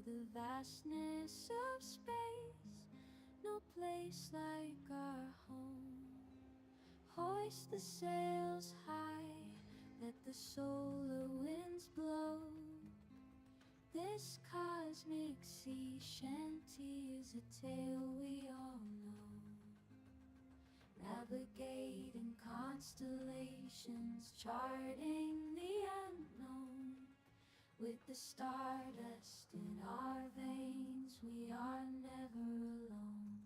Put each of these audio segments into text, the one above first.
the vastness of space, no place like our home. Hoist the sails high, let the solar winds blow. This cosmic sea shanty is a tale we all know. Navigating constellations, charting the unknown. With the stardust in our veins, we are never alone.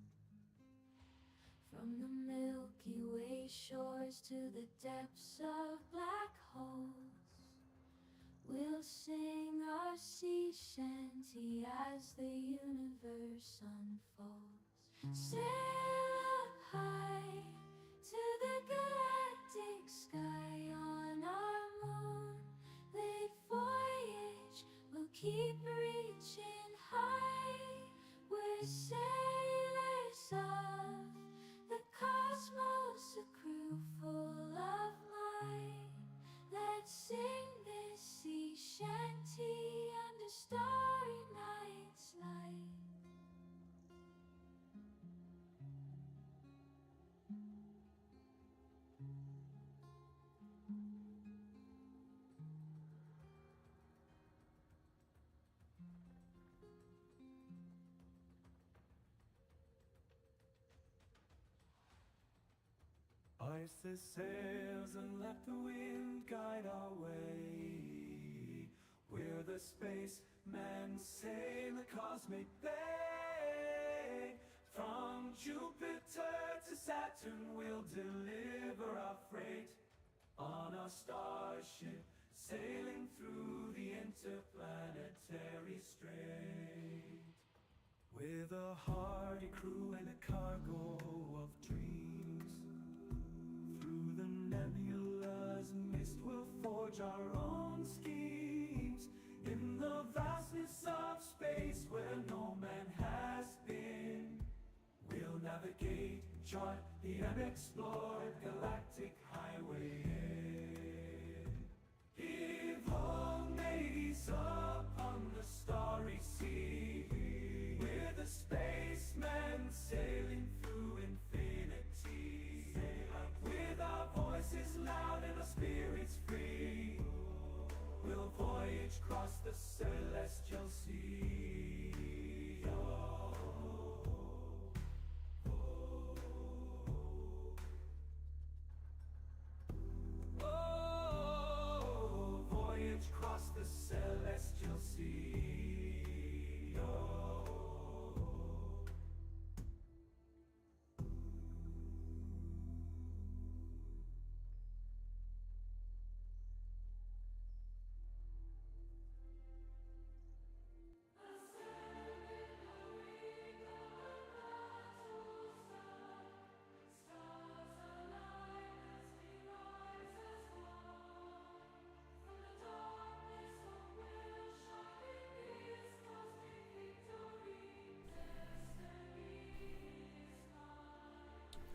From the Milky Way shores to the depths of black holes, we'll sing our sea shanty as the universe unfolds. Sail up high to the galactic sky on our moonlit voyage. We'll keep reaching high. We're sailors of the cosmos, a crew full of might. Let's sing this sea shanty under starry night's light. Hoist the sails and let the wind guide our way. We're the spacemen sailing the cosmic bay. From Jupiter to Saturn we'll deliver our freight on our starship, sailing through the interplanetary strait. With a hardy crew and a cargo of dreams, through the nebula's mist we'll forge our own schemes. In the vastness of space where no man has been, we'll navigate, chart the unexplored galactic highway. Give home maze upon the starry sea. We're the spacemen sailing through infinity. With our voices loud and our spirits free, we'll voyage across the celestial sea. Oh, voyage across the celestial sea.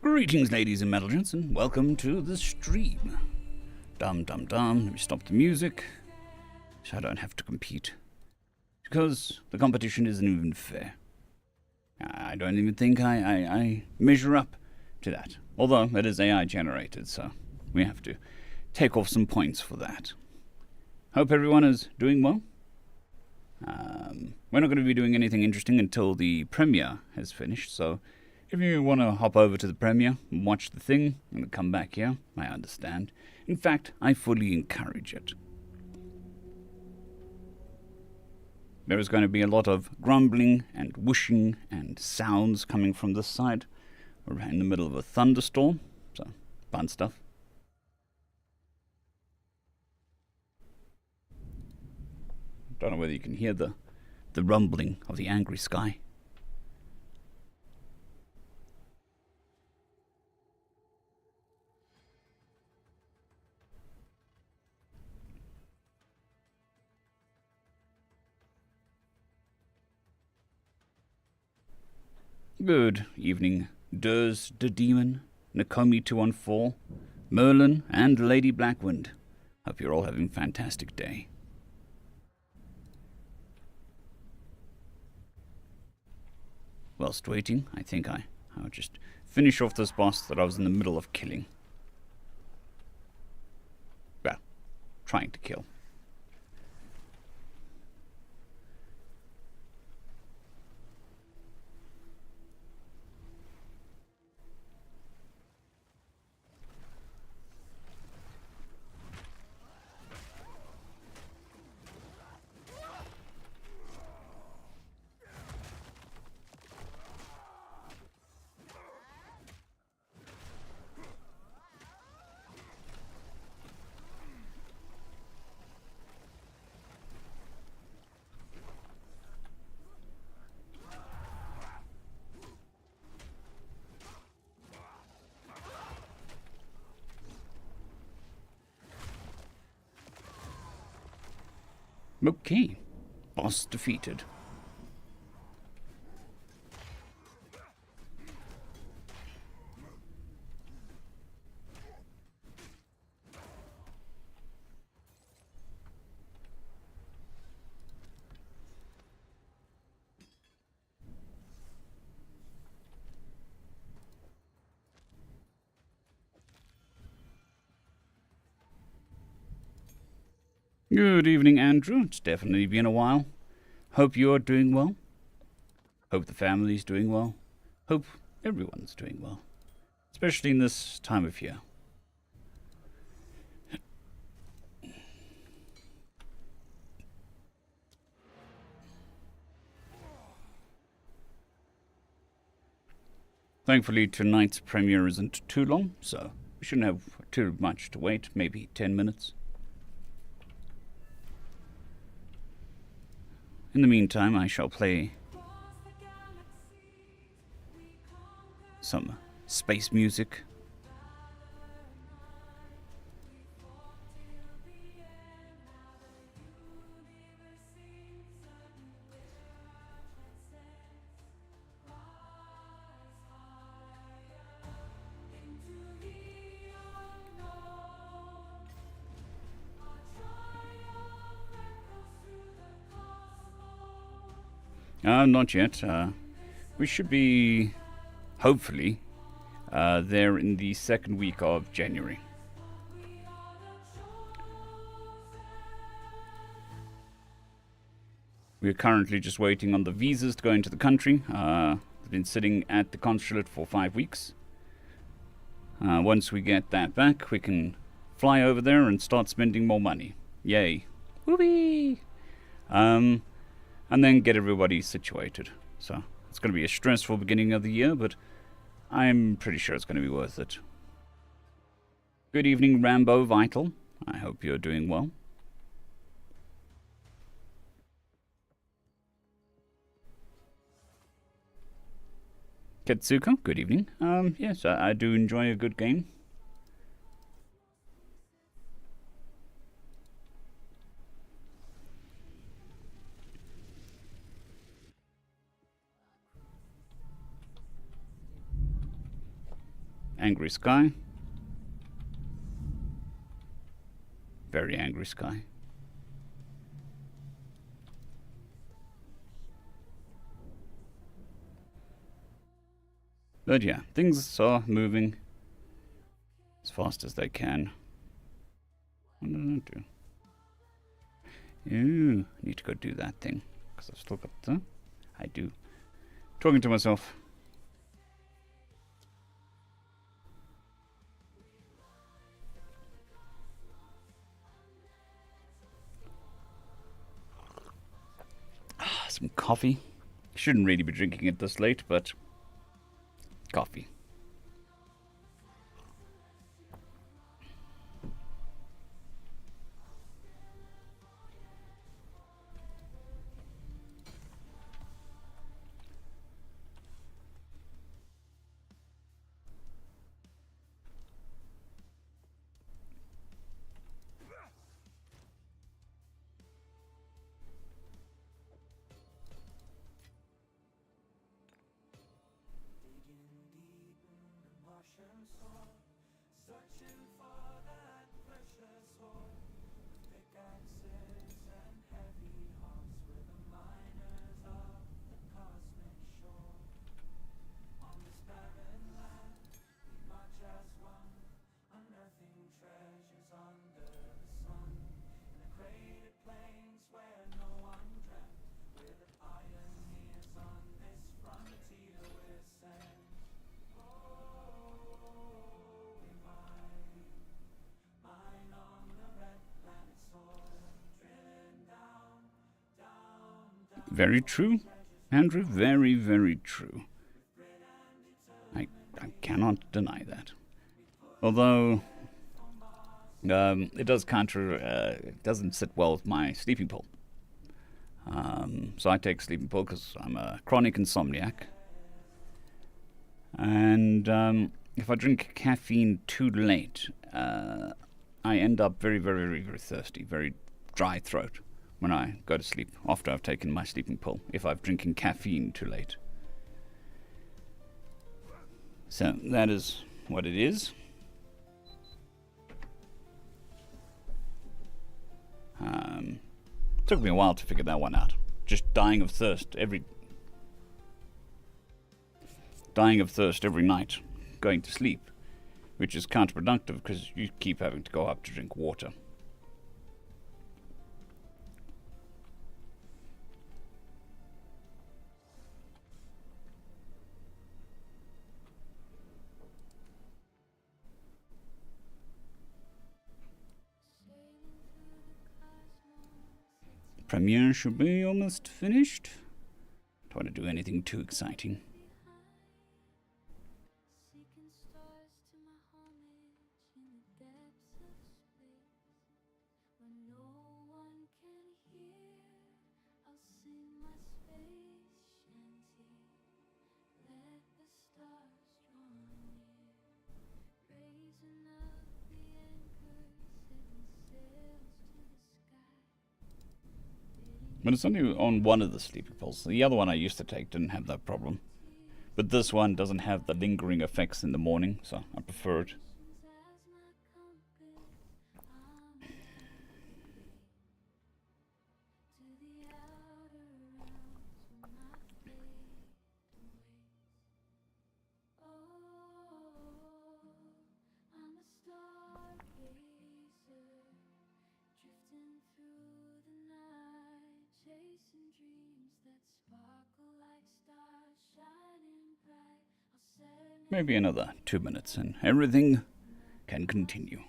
Greetings, ladies and gentlemen, and welcome to the stream. Dum dum dum, let me stop the music, so I don't have to compete. Because the competition isn't even fair. I don't even think I measure up to that. Although it is AI generated, so we have to take off some points for that. Hope everyone is doing well. We're not going to be doing anything interesting until the premiere has finished, so if you want to hop over to the premiere and watch the thing and then come back here, I understand. In fact, I fully encourage it. There is going to be a lot of grumbling and whooshing and sounds coming from this side. We're in the middle of a thunderstorm, so fun stuff. Don't know whether you can hear the rumbling of the angry sky. Good evening, Durs the Demon, Nakomi 214, Merlin, and Lady Blackwind. Hope you're all having a fantastic day. whilst waiting, I think I'll just finish off this boss that I was in the middle of killing. Well, trying to kill. Okay, boss defeated. Good evening, Andrew. It's definitely been a while. Hope you're doing well. Hope the family's doing well. Hope everyone's doing well. Especially in this time of year. Thankfully, tonight's premiere isn't too long, so we shouldn't have too much to wait. Maybe 10 minutes. In the meantime, I shall play some space music. Not yet. We should be, hopefully, there in the second week of January. We're currently just waiting on the visas to go into the country. They've been sitting at the consulate for 5 weeks. Once we get that back, we can fly over there and start spending more money. Yay. Whoopee! And then get everybody situated. So it's going to be a stressful beginning of the year, but I'm pretty sure it's going to be worth it. Good evening, Rambo Vital. I hope you're doing well. Ketsuko, good evening. Yes, I do enjoy a good game. Angry Sky. Very angry Sky. But yeah, things are moving as fast as they can. What did I do? Ooh, I need to go do that thing. Because I've still got the... I do. Talking to myself. Some coffee. Shouldn't really be drinking it this late, but coffee. Very true, Andrew. Very, very true. I cannot deny that. Although it does it doesn't sit well with my sleeping pill. So I take sleeping pill because I'm a chronic insomniac. And if I drink caffeine too late, I end up very, very, very, very thirsty, very dry throat when I go to sleep after I've taken my sleeping pill, if I'm drinking caffeine too late. So that is what it is. Took me a while to figure that one out. Just dying of thirst every night going to sleep, which is counterproductive because you keep having to go up to drink water. Premiere should be almost finished. Don't want to do anything too exciting. Seeking stars to my homage in the depths of space. When no one can hear, I'll sing my space shanty. Let the stars draw near. Raising up the anchor, setting sails to the sky. But it's only on one of the sleeping pills. The other one I used to take didn't have that problem. But this one doesn't have the lingering effects in the morning, so I prefer it. Chasing dreams that sparkle like stars shining bright. I'll set Maybe another 2 minutes and everything can continue.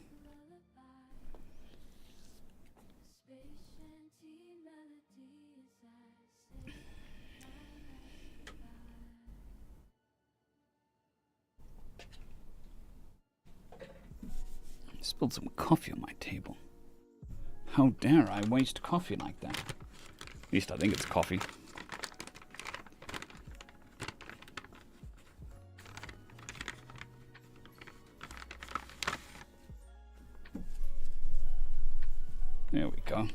space shanty melody as I say I spilled some coffee on my table. How dare I waste coffee like that? At least I think it's coffee. There we go.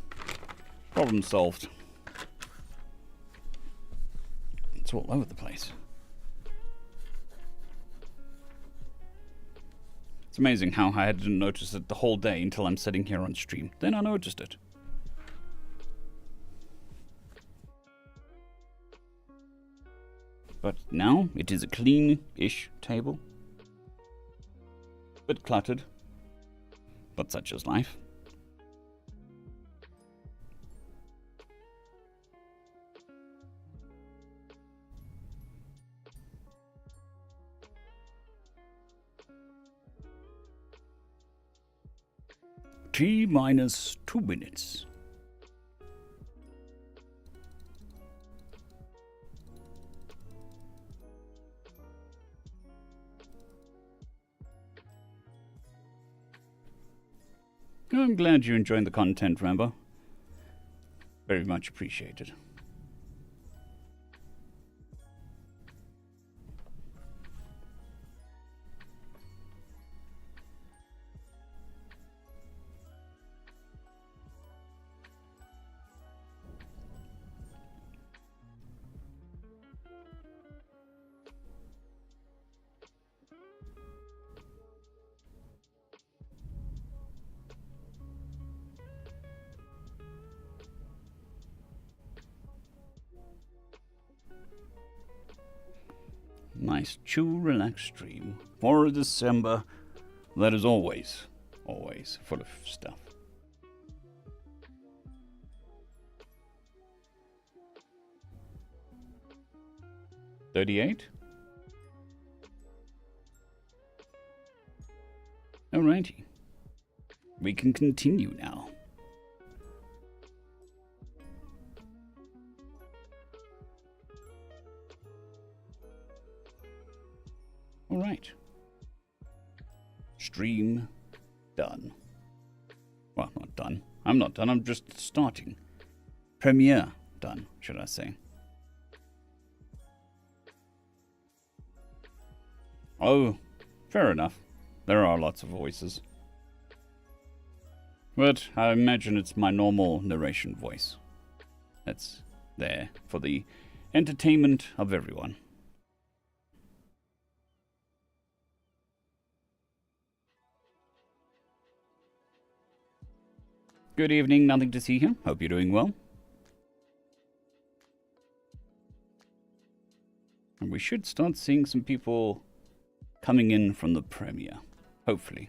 Problem solved. It's all over the place. It's amazing how I didn't notice it the whole day until I'm sitting here on stream. Then I noticed it. But now it is a clean-ish table. Bit cluttered. But such is life. T minus 2 minutes. I'm glad you're enjoying the content, Rambo. Very much appreciated. Nice, chill, relaxed stream for December that is always full of stuff. 38? Alrighty. We can continue now. Alright. Stream done. Well, not done. I'm not done, I'm just starting. Premiere done, should I say. Oh, fair enough. There are lots of voices. But I imagine it's my normal narration voice. That's there for the entertainment of everyone. Good evening, nothing to see here. Hope you're doing well. And we should start seeing some people coming in from the premiere. Hopefully.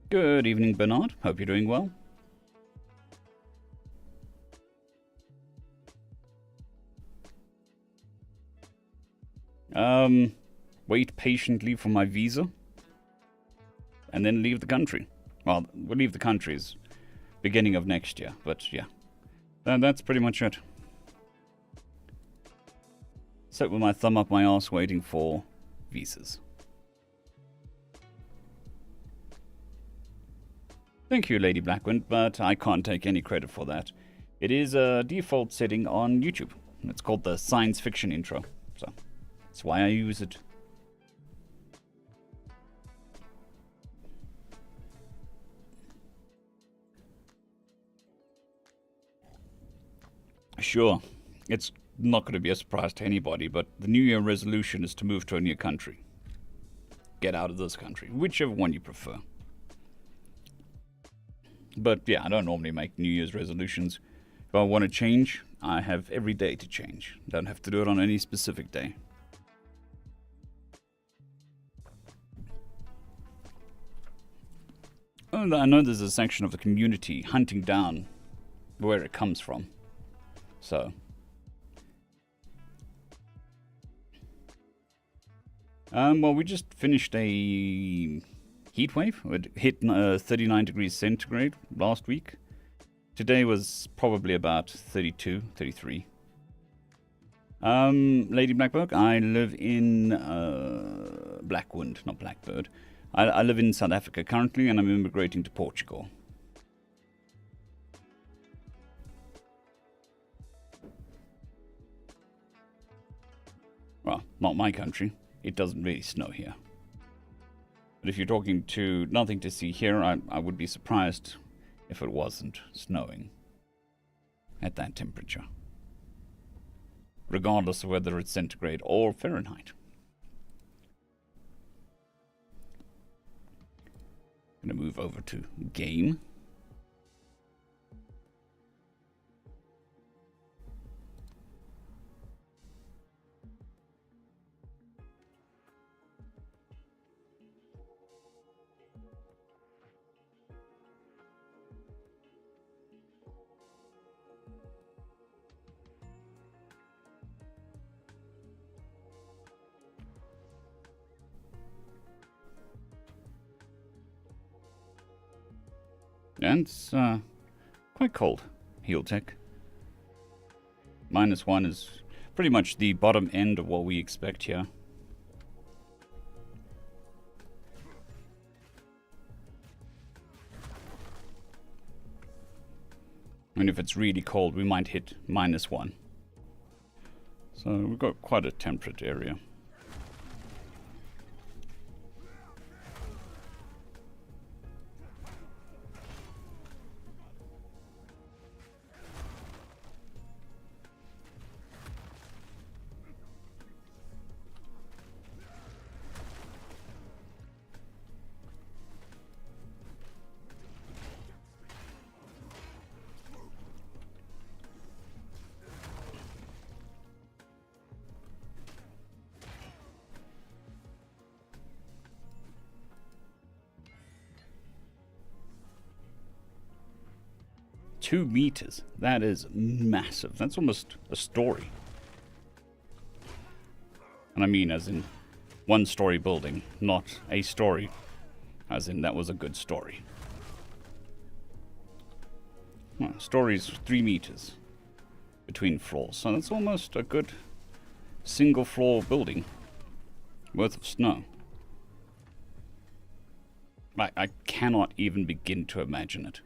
Good evening, Bernard. Hope you're doing well. Wait patiently for my visa. And then leave the country. Well, we'll leave the countries beginning of next year, but yeah. That's pretty much it. Sit with my thumb up my arse waiting for visas. Thank you, Lady Blackwind, but I can't take any credit for that. It is a default setting on YouTube. It's called the science fiction intro, so that's why I use it. Sure, it's not going to be a surprise to anybody, but the New Year resolution is to move to a new country. Get out of this country, whichever one you prefer. But yeah, I don't normally make New Year's resolutions. If I want to change, I have every day to change. Don't have to do it on any specific day. Oh, I know there's a section of the community hunting down where it comes from. So. Well, we just finished a heat wave. It hit 39 degrees centigrade last week. Today was probably about 32, 33. Lady Blackbird, I live in Blackwind, not Blackbird. I live in South Africa currently, and I'm immigrating to Portugal. Well, not my country. It doesn't really snow here. But if you're talking to nothing to see here, I would be surprised if it wasn't snowing at that temperature. Regardless of whether it's centigrade or Fahrenheit. Gonna move over to game. And it's quite cold, Heal Tech. -1 is pretty much the bottom end of what we expect here. And if it's really cold, we might hit -1. So we've got quite a temperate area. Two meters. That is massive. That's almost a story. And I mean as in one story building, not a story. As in that was a good story. Well, story's 3 meters between floors, so that's almost a good single floor building worth of snow. I cannot even begin to imagine it.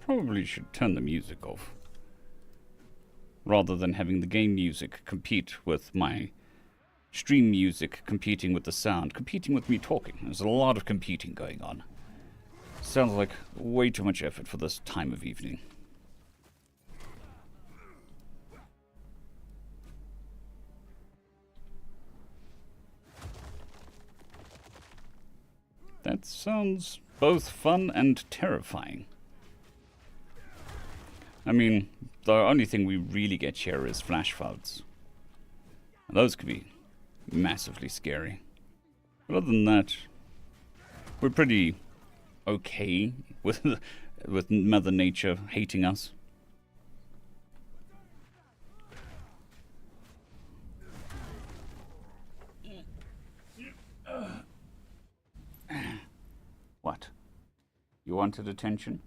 Probably should turn the music off, rather than having the game music compete with my stream music, competing with the sound, competing with me talking. There's a lot of competing going on. Sounds like way too much effort for this time of evening. That sounds both fun and terrifying. I mean, the only thing we really get here is flash floods. Those could be massively scary. But other than that, we're pretty okay with Mother Nature hating us. What? You wanted attention?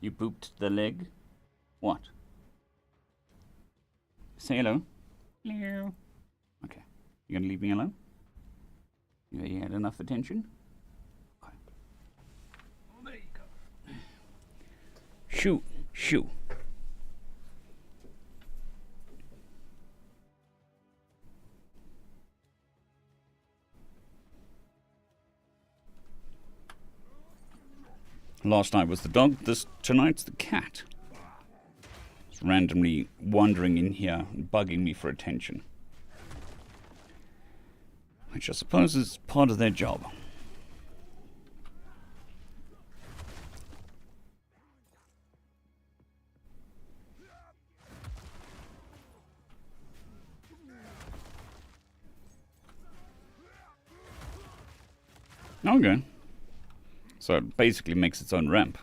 You booped the leg? What? Say hello. Hello. Okay. You gonna leave me alone? You had enough attention? Okay. Oh, there you go. Shoo. Shoo. Last night was the dog, tonight's the cat. It's randomly wandering in here and bugging me for attention. Which I suppose is part of their job. Okay. So it basically makes its own ramp.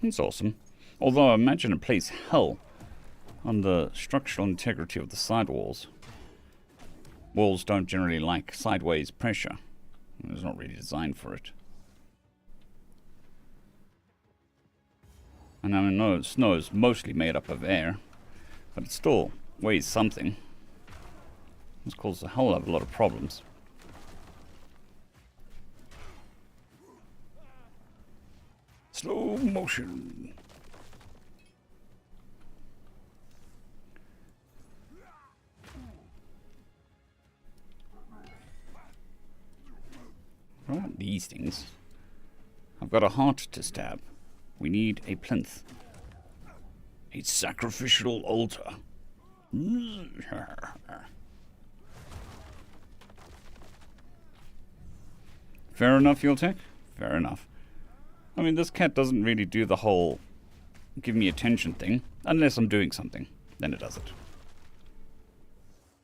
It's awesome. Although I imagine it plays hell on the structural integrity of the side walls. Walls don't generally like sideways pressure. It's not really designed for it. And I know snow is mostly made up of air, but it still weighs something. This causes a hell of a lot of problems. Slow motion. I want these things. I've got a heart to stab. We need a plinth. A sacrificial altar. Fair enough, Yultek? Fair enough. I mean, this cat doesn't really do the whole give me attention thing, unless I'm doing something. Then it does it.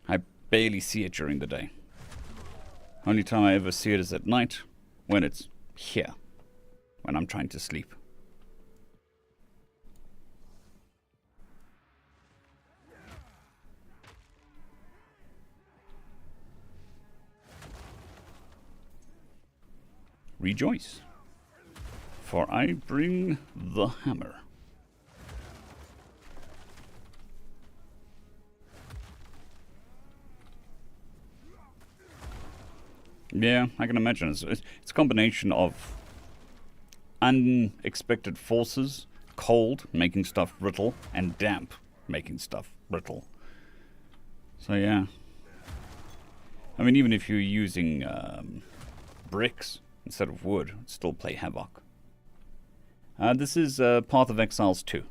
I barely see it during the day. Only time I ever see it is at night, when it's here, when I'm trying to sleep. Rejoice, for I bring the hammer. Yeah, I can imagine. It's a combination of unexpected forces, cold, making stuff brittle, and damp, making stuff brittle. So yeah. I mean, even if you're using bricks instead of wood, it'd still play havoc. This is Path of Exiles 2.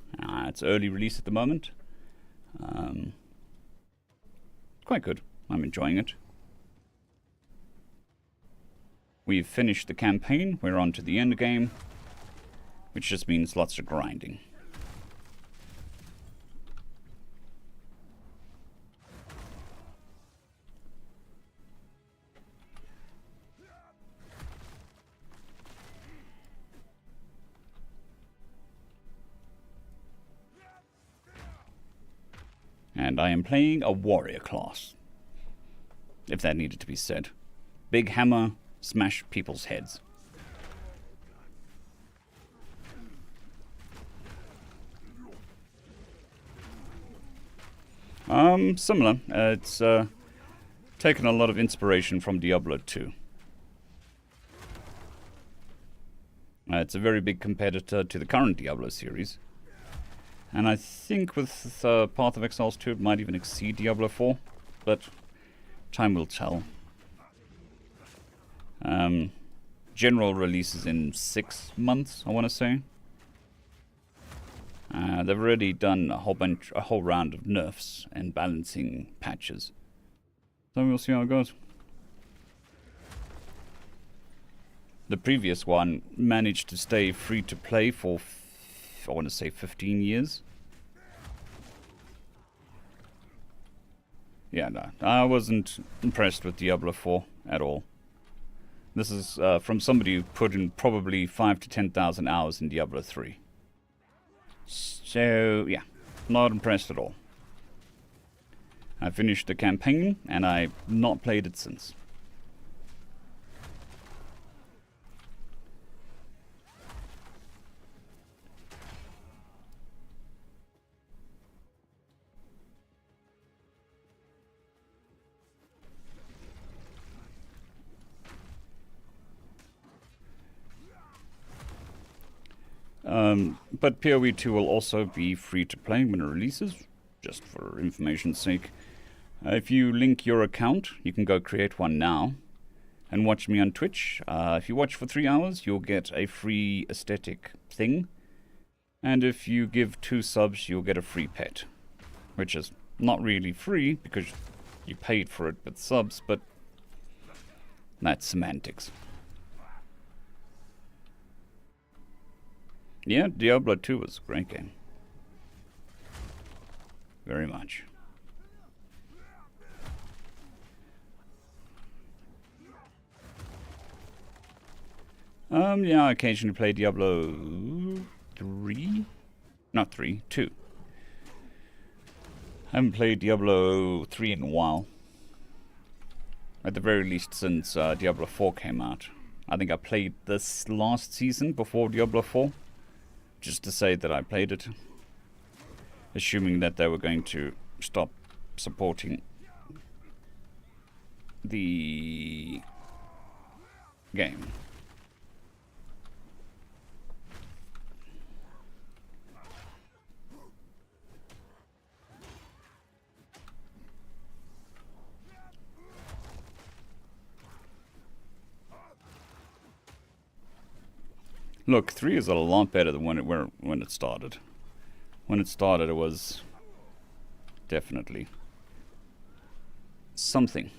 It's early release at the moment. Quite good. I'm enjoying it. We've finished the campaign. We're on to the endgame, which just means lots of grinding. And I am playing a warrior class, if that needed to be said. Big hammer, smash people's heads. Similar. It's taken a lot of inspiration from Diablo 2. It's a very big competitor to the current Diablo series. And I think with Path of Exiles 2 it might even exceed Diablo 4, but time will tell. General releases in 6 months, I want to say. They've already done a whole round of nerfs and balancing patches. So we'll see how it goes. The previous one managed to stay free to play for I want to say 15 years. Yeah, no, I wasn't impressed with Diablo 4 at all. This is from somebody who put in probably 5,000 to 10,000 hours in Diablo 3. So, yeah, not impressed at all. I finished the campaign, and I've not played it since. But PoE 2 will also be free to play when it releases, just for information's sake. If you link your account, you can go create one now and watch me on Twitch. If you watch for 3 hours, you'll get a free aesthetic thing. And if you give 2 subs, you'll get a free pet. Which is not really free, because you paid for it with subs, but that's semantics. Yeah, Diablo 2 was a great game. Very much. Yeah, I occasionally play Diablo 3? Not 3, 2. I haven't played Diablo 3 in a while. At the very least since Diablo 4 came out. I think I played this last season before Diablo 4. Just to say that I played it. Assuming that they were going to stop supporting the game. Look, 3 is a lot better than when it started. When it started, it was definitely something.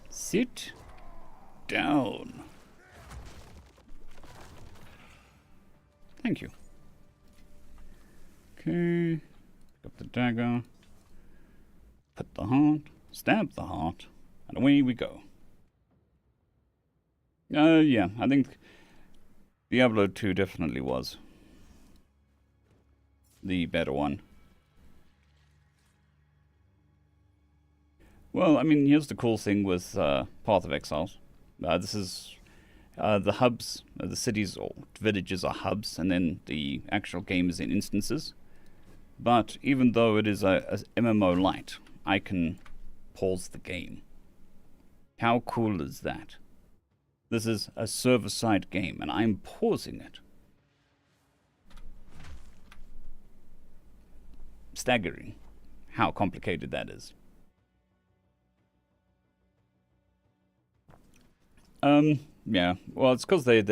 Sit down. Thank you. Okay. Pick up the dagger. Put the heart. Stab the heart. And away we go. Yeah, I think Diablo 2 definitely was the better one. Well, I mean, here's the cool thing with Path of Exiles. This is the hubs, the cities or villages are hubs, and then the actual game is in instances. But even though it is a MMO light, I can pause the game. How cool is that? This is a server-side game, and I'm pausing it. Staggering how complicated that is. Yeah. Well, it's because they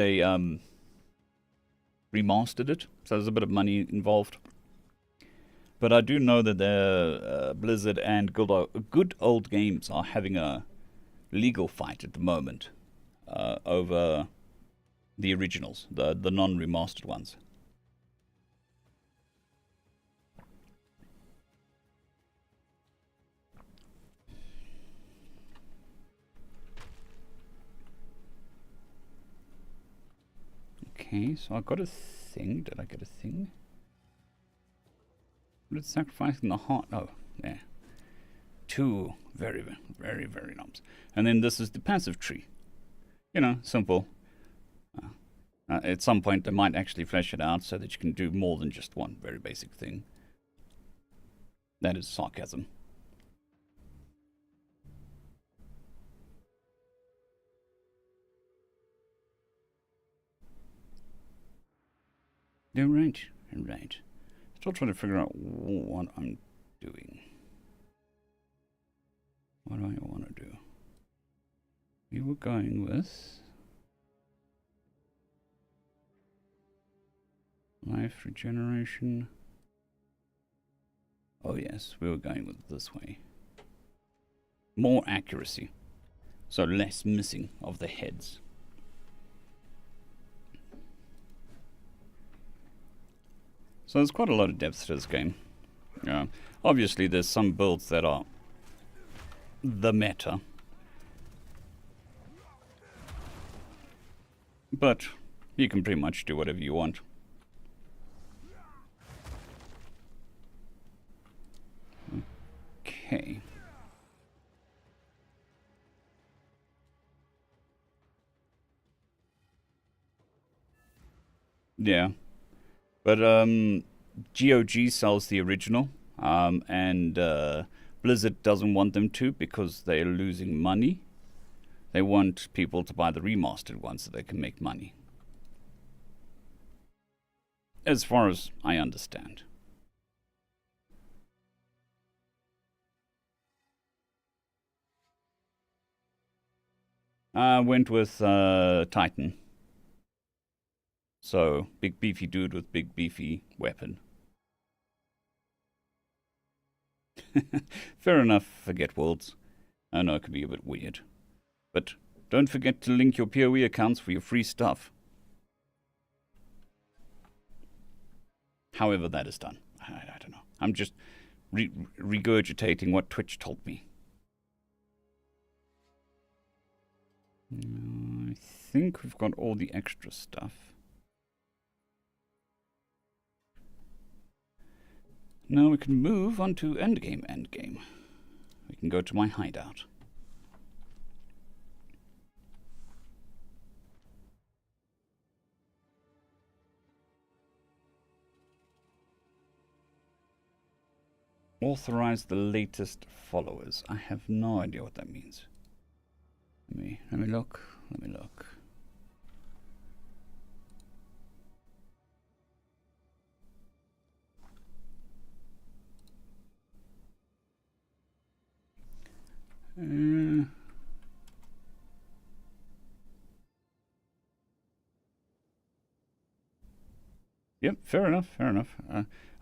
remastered it, so there's a bit of money involved. But I do know that the Blizzard and Good Old Games are having a legal fight at the moment over the originals, the non-remastered ones. Okay, so I got a thing. Did I get a thing? What did sacrificing the heart? Oh, there. Two very, very, very knobs. And then this is the passive tree. You know, simple. At some point, they might actually flesh it out so that you can do more than just one very basic thing. That is sarcasm. You're right. You're right. Still trying to figure out what I'm doing. What do I want to do? We were going with life regeneration. Oh yes, we were going with this way. More accuracy. So less missing of the heads. So there's quite a lot of depth to this game. Obviously there's some builds that are the meta. But you can pretty much do whatever you want. Okay. Yeah. But GOG sells the original, and Blizzard doesn't want them to because they're losing money. They want people to buy the remastered one so they can make money. As far as I understand. I went with Titan. So, big beefy dude with big beefy weapon. Fair enough, forget worlds. I know it can be a bit weird. But don't forget to link your PoE accounts for your free stuff. However that is done. I don't know. I'm just regurgitating what Twitch told me. I think we've got all the extra stuff. Now we can move on to Endgame. We can go to my hideout. Authorize the latest followers. I have no idea what that means. Let me look. Yep, fair enough.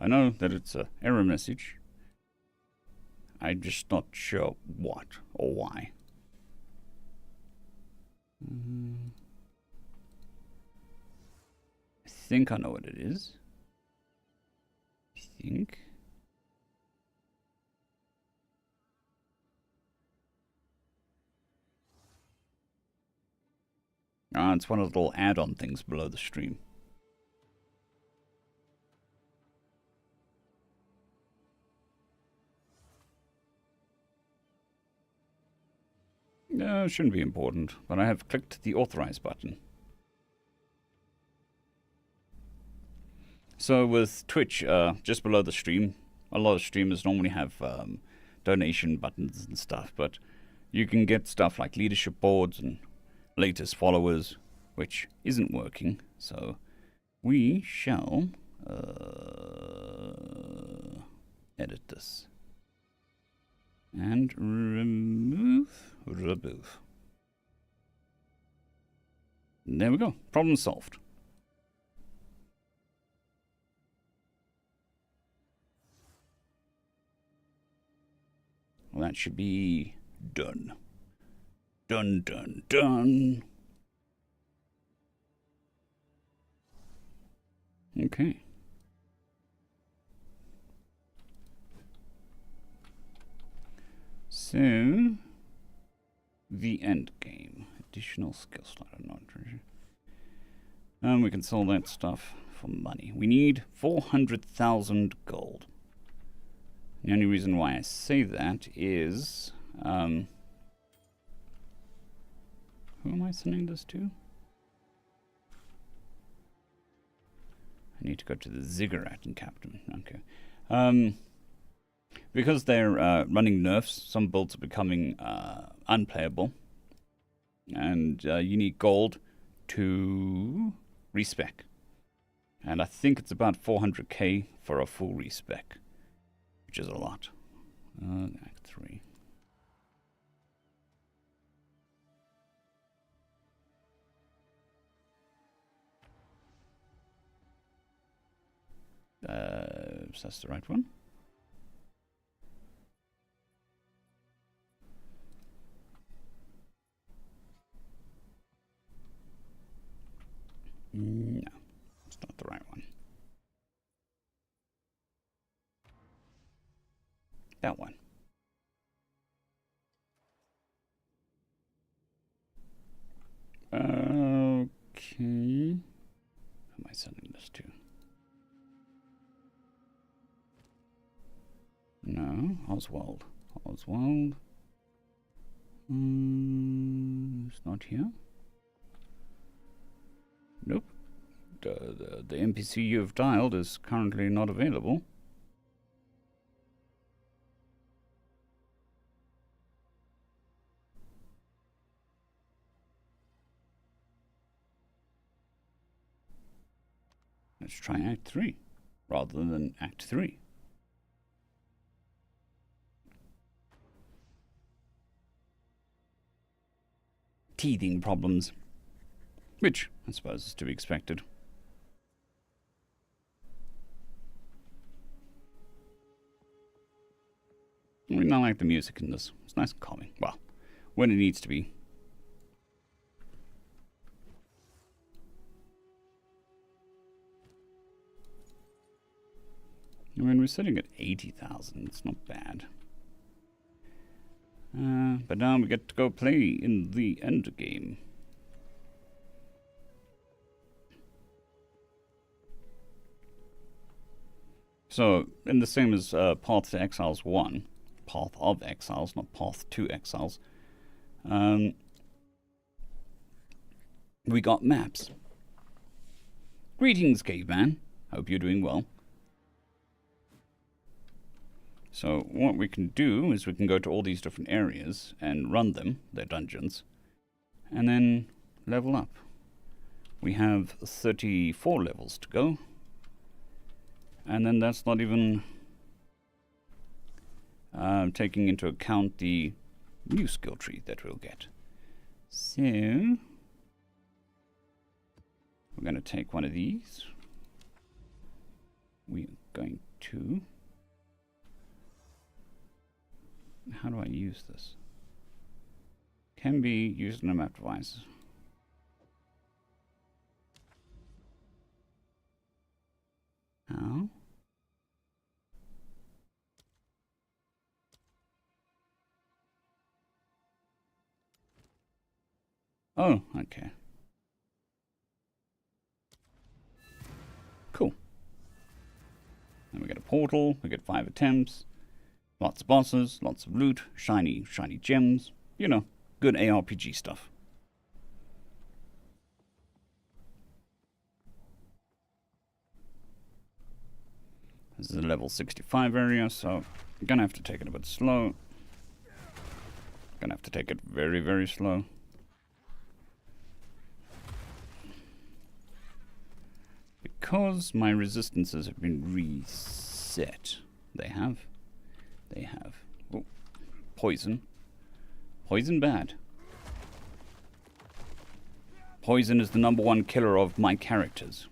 I know that it's an error message. I'm just not sure what or why. I think I know what it is. It's one of the little add-on things below the stream. No, it shouldn't be important, but I have clicked the authorize button. So with Twitch, just below the stream, a lot of streamers normally have donation buttons and stuff, but you can get stuff like leadership boards and latest followers, which isn't working. So we shall edit this and remove. There we go. Problem solved. Well, that should be done. Done, done, done. Okay. So, the end game. Additional skill slot. We can sell that stuff for money. We need 400,000 gold. The only reason why I say that is... who am I sending this to? I need to go to the ziggurat and captain. Okay. Because they're running nerfs, some builds are becoming unplayable. And you need gold to respec. And I think it's about 400k for a full respec, which is a lot. Act 3. Is that the right one? No, it's not the right one. That one. Okay. Who am I sending this to? No, Oswald. Oswald. It's not here. Nope. The NPC you've dialed is currently not available. Let's try Act 3 rather than Act 3. Teething problems. Which, I suppose, is to be expected. I mean, I like the music in this. It's nice and calming. Well, when it needs to be. I mean, we're sitting at 80,000. It's not bad. But now we get to go play in the Endgame. So, in the same as Path to Exiles 1, Path of Exiles, not Path to Exiles, we got maps. Greetings, caveman. Hope you're doing well. So what we can do is we can go to all these different areas and run them, their dungeons, and then level up. We have 34 levels to go. And then that's not even taking into account the new skill tree that we'll get. So, we're going to take one of these. We're going to... How do I use this? Can be used in a map device. How? Oh, okay. Cool. Then we get a portal, we get 5 attempts, lots of bosses, lots of loot, shiny gems. You know, good ARPG stuff. This is a level 65 area, so I'm gonna have to take it a bit slow. Gonna have to take it very, very slow. Because my resistances have been reset. They have. Oh, poison. Poison bad. poison is the #1 killer of my characters.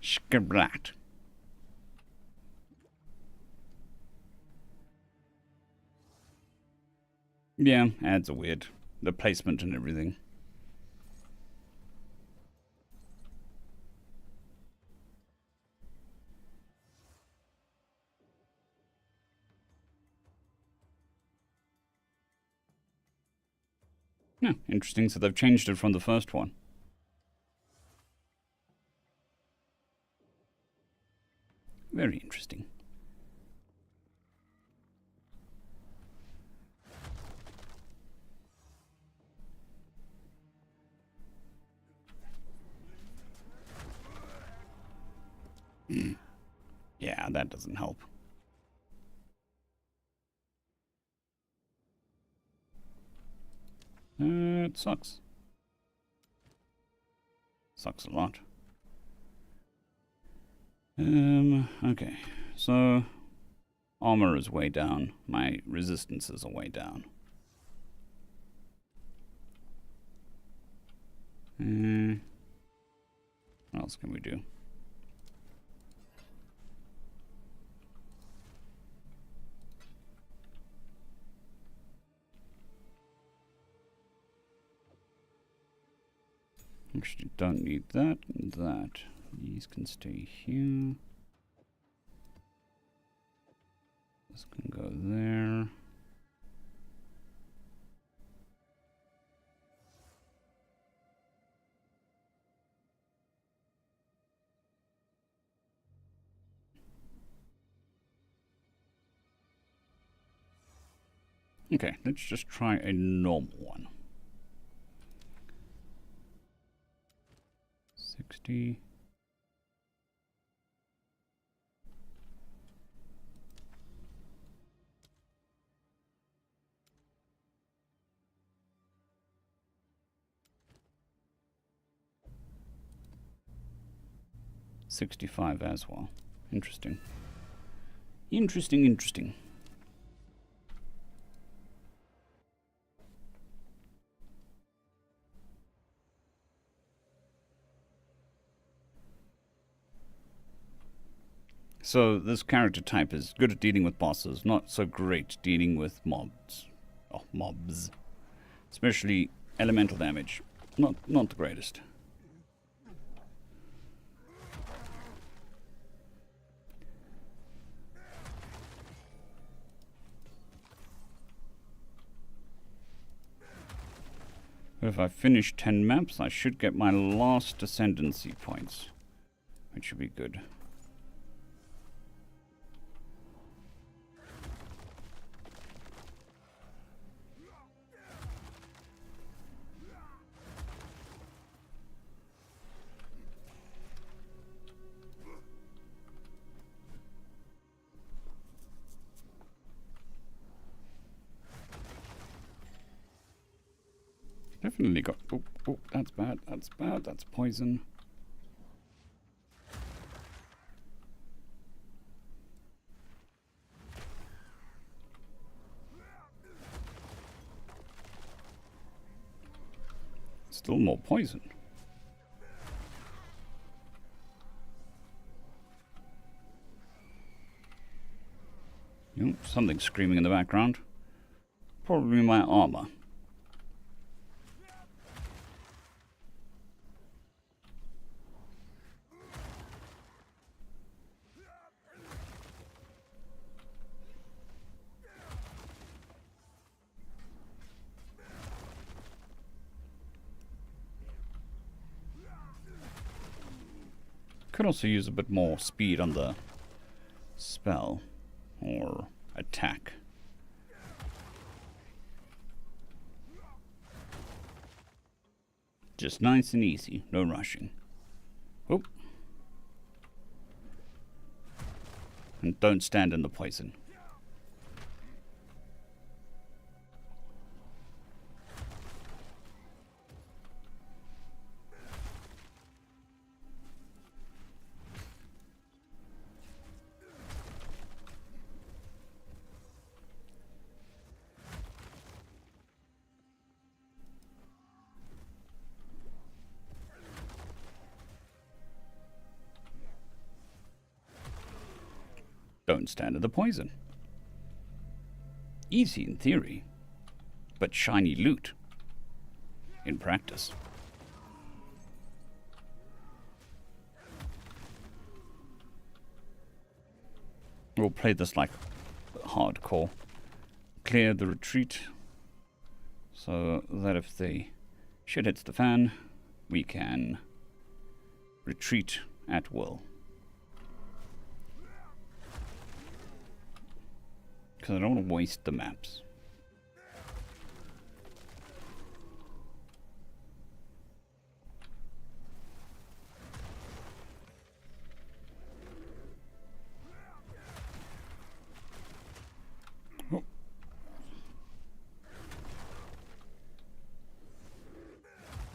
Skablat. Yeah, ads are weird. The placement and everything. Yeah, interesting. So they've changed it from the first one. Very interesting. Yeah, that doesn't help. It sucks. Sucks a lot. Okay. So, armor is way down. My resistances are way down. What else can we do? Actually, don't need that and that. These can stay here. This can go there. Okay, let's just try a normal one. 60. $65 as well. Interesting. Interesting. So this character type is good at dealing with bosses, not so great dealing with mobs. Oh, mobs. Especially elemental damage. Not the greatest. But if I finish 10 maps, I should get my last ascendancy points, which should be good. Definitely got... Oh, that's bad, that's poison. Still more poison. Oh, something's screaming in the background. Probably my armor. Could also use a bit more speed on the spell or attack. Just nice and easy, no rushing. Oh. And don't stand in the poison. don't stand in the poison. Easy in theory, but shiny loot in practice. We'll play this like hardcore. Clear the retreat so that if the shit hits the fan, we can retreat at will. Because I don't want to waste the maps. Oh.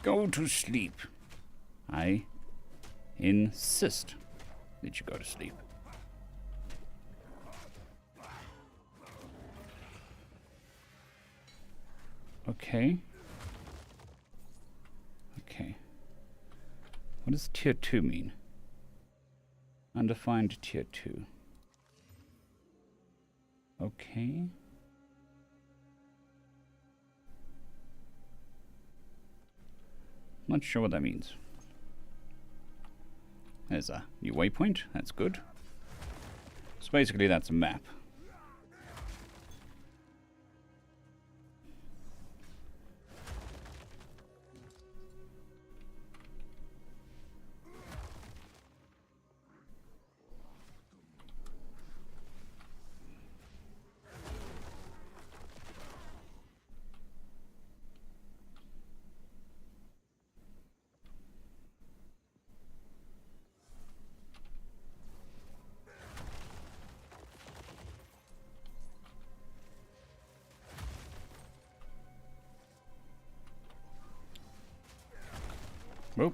Go to sleep. I insist that you go to sleep. Okay. Okay. What does tier 2 mean? Undefined tier 2. Okay. Not sure what that means. There's a new waypoint. That's good. So basically that's a map. Whoop.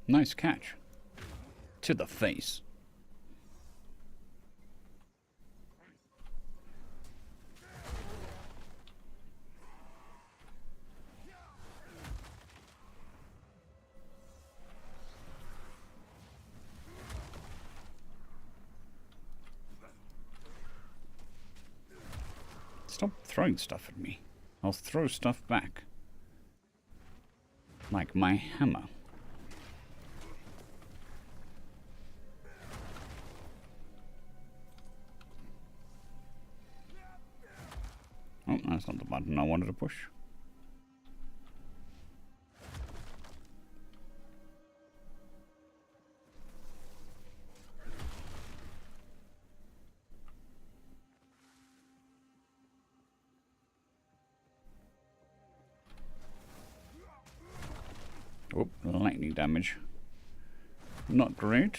Nice catch. To the face. Stop throwing stuff at me. I'll throw stuff back. Like my hammer. Oh, that's not the button I wanted to push. Oh, lightning damage. Not great.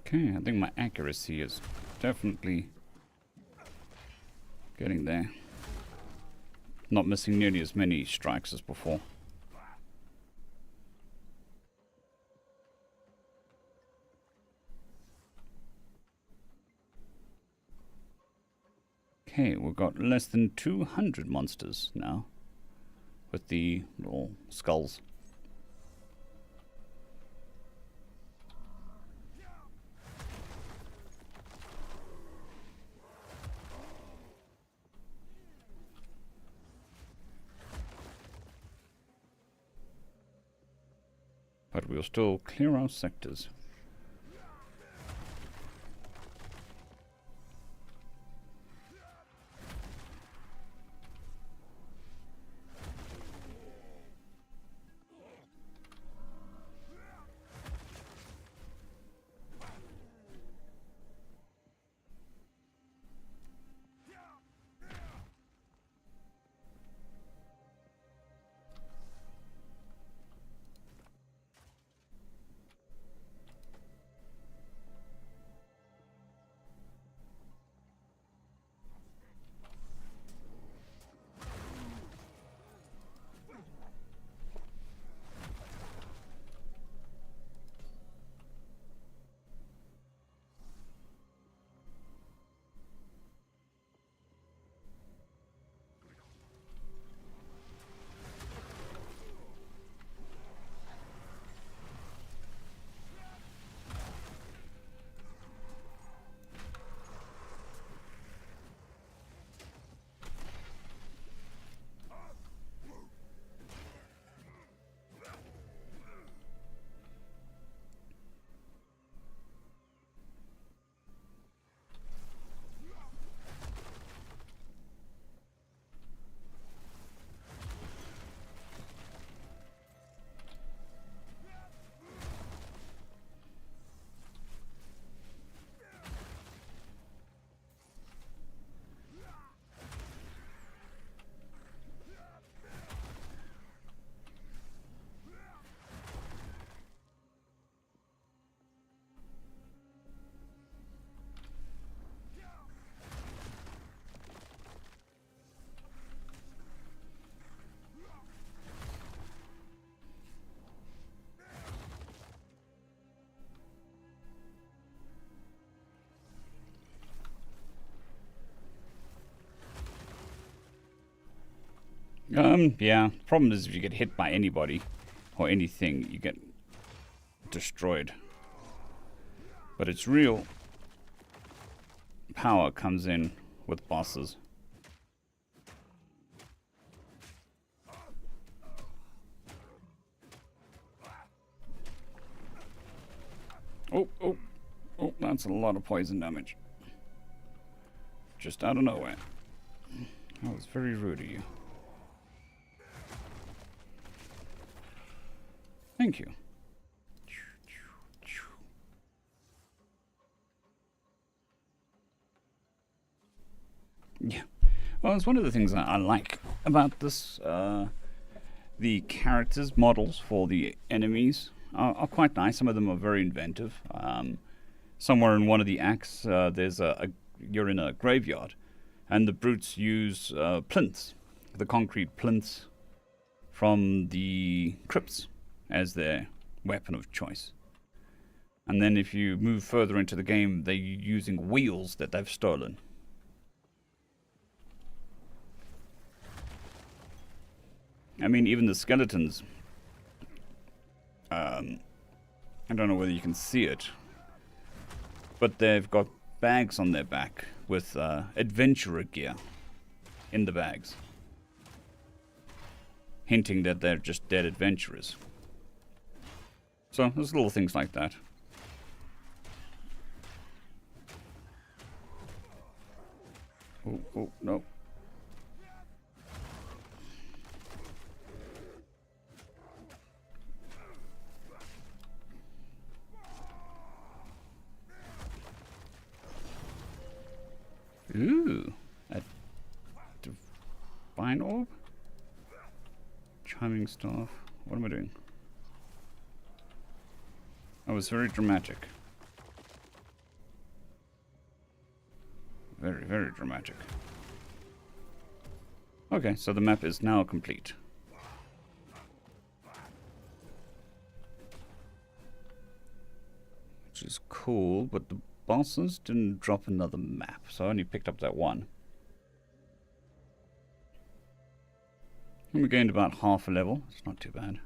Okay, I think my accuracy is definitely getting there. Not missing nearly as many strikes as before. Okay, we've got less than 200 monsters now with the little skulls. But we'll still clear our sectors. Yeah. Problem is if you get hit by anybody or anything, you get destroyed. But its real power comes in with bosses. Oh, oh, oh, that's a lot of poison damage. Just out of nowhere. That was very rude of you. Thank you. Yeah. Well, it's one of the things I like about this. The characters, models for the enemies are quite nice. Some of them are very inventive. Somewhere in one of the acts, there's you're in a graveyard, and the brutes use plinths, the concrete plinths from the crypts, as their weapon of choice. And then if you move further into the game, they're using wheels that they've stolen. I mean, even the skeletons, I don't know whether you can see it, but they've got bags on their back with adventurer gear in the bags, hinting that they're just dead adventurers. So there's little things like that. Oh, oh, no. Ooh, a divine orb? Chiming staff. What am I doing? That was very dramatic. Very, very dramatic. Okay, so the map is now complete. Which is cool, but the bosses didn't drop another map, so I only picked up that one. And we gained about half a level. It's not too bad.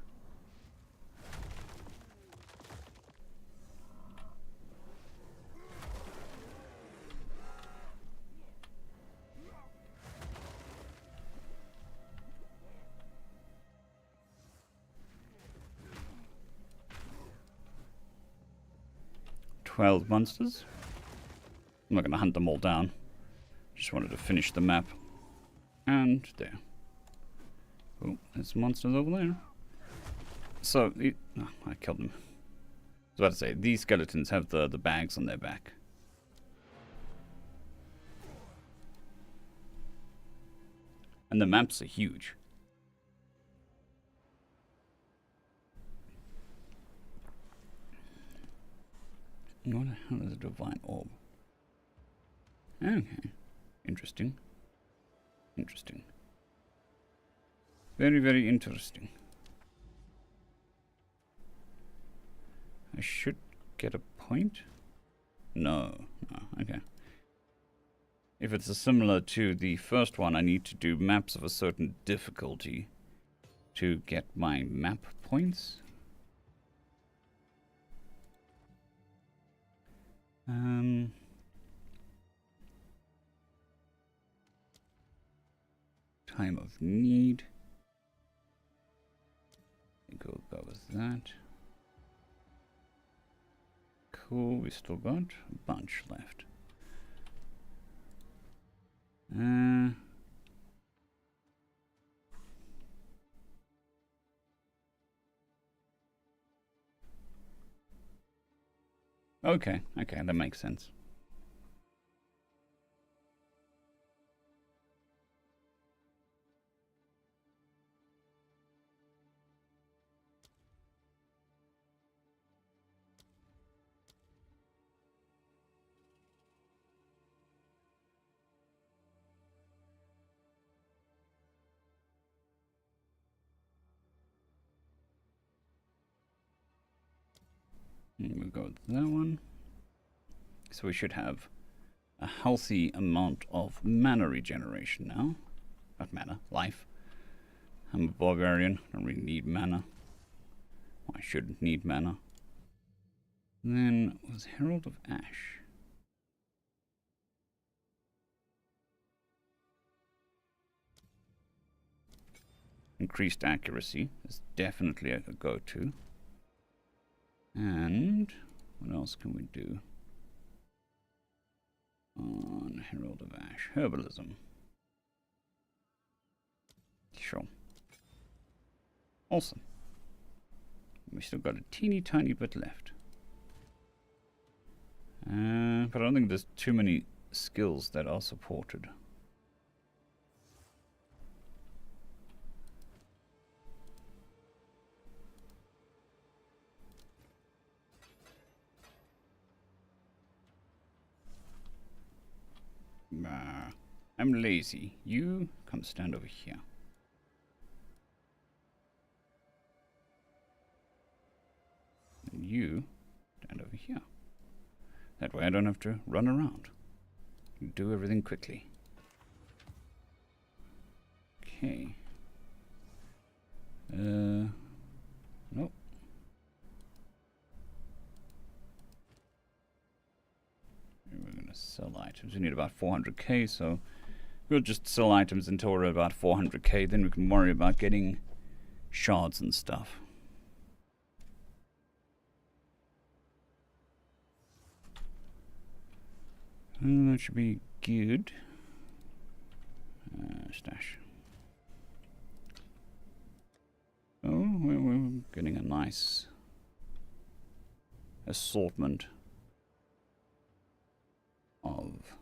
Monsters. I'm not going to hunt them all down. Just wanted to finish the map. And there. Oh, there's monsters over there. So, I killed them. I was about to say, these skeletons have the bags on their back. And the maps are huge. What the hell is a divine orb? Okay. Interesting. Interesting. Very, very interesting. I should get a point? No. No. Okay. If it's similar to the first one, I need to do maps of a certain difficulty to get my map points. Time of need. I think we'll go with that. Cool, we still got a bunch left. Okay, that makes sense. We'll go with that one. So we should have a healthy amount of mana regeneration now. Not mana, life. I'm a barbarian, I don't really need mana. Well, I shouldn't need mana. Then was Herald of Ash. Increased accuracy is definitely a go-to. And what else can we do on Herald of Ash? Herbalism. Sure. Awesome. We still got a teeny tiny bit left. But I don't think there's too many skills that are supported. I'm lazy. You come stand over here. And you stand over here. That way I don't have to run around. Do everything quickly. Okay. Nope. We're going to sell items. We need about 400k, so we'll just sell items until we're about 400k. Then we can worry about getting shards and stuff. That should be good. Stash. Oh, we're getting a nice assortment of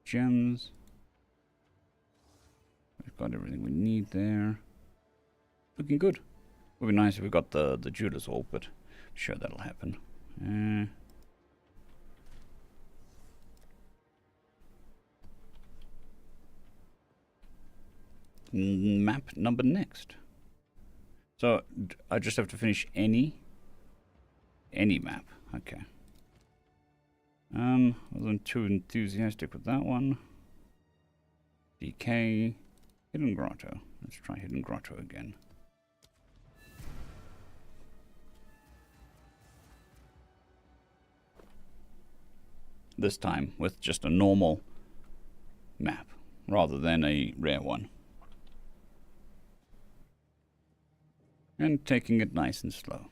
gems. We've got everything we need there. Looking good. Would be nice if we got the Judas orb, but I'm sure that'll happen. map number next. So I just have to finish any map. Okay. I wasn't too enthusiastic with that one. DK, Hidden Grotto. Let's try Hidden Grotto again. This time with just a normal map rather than a rare one. And taking it nice and slow.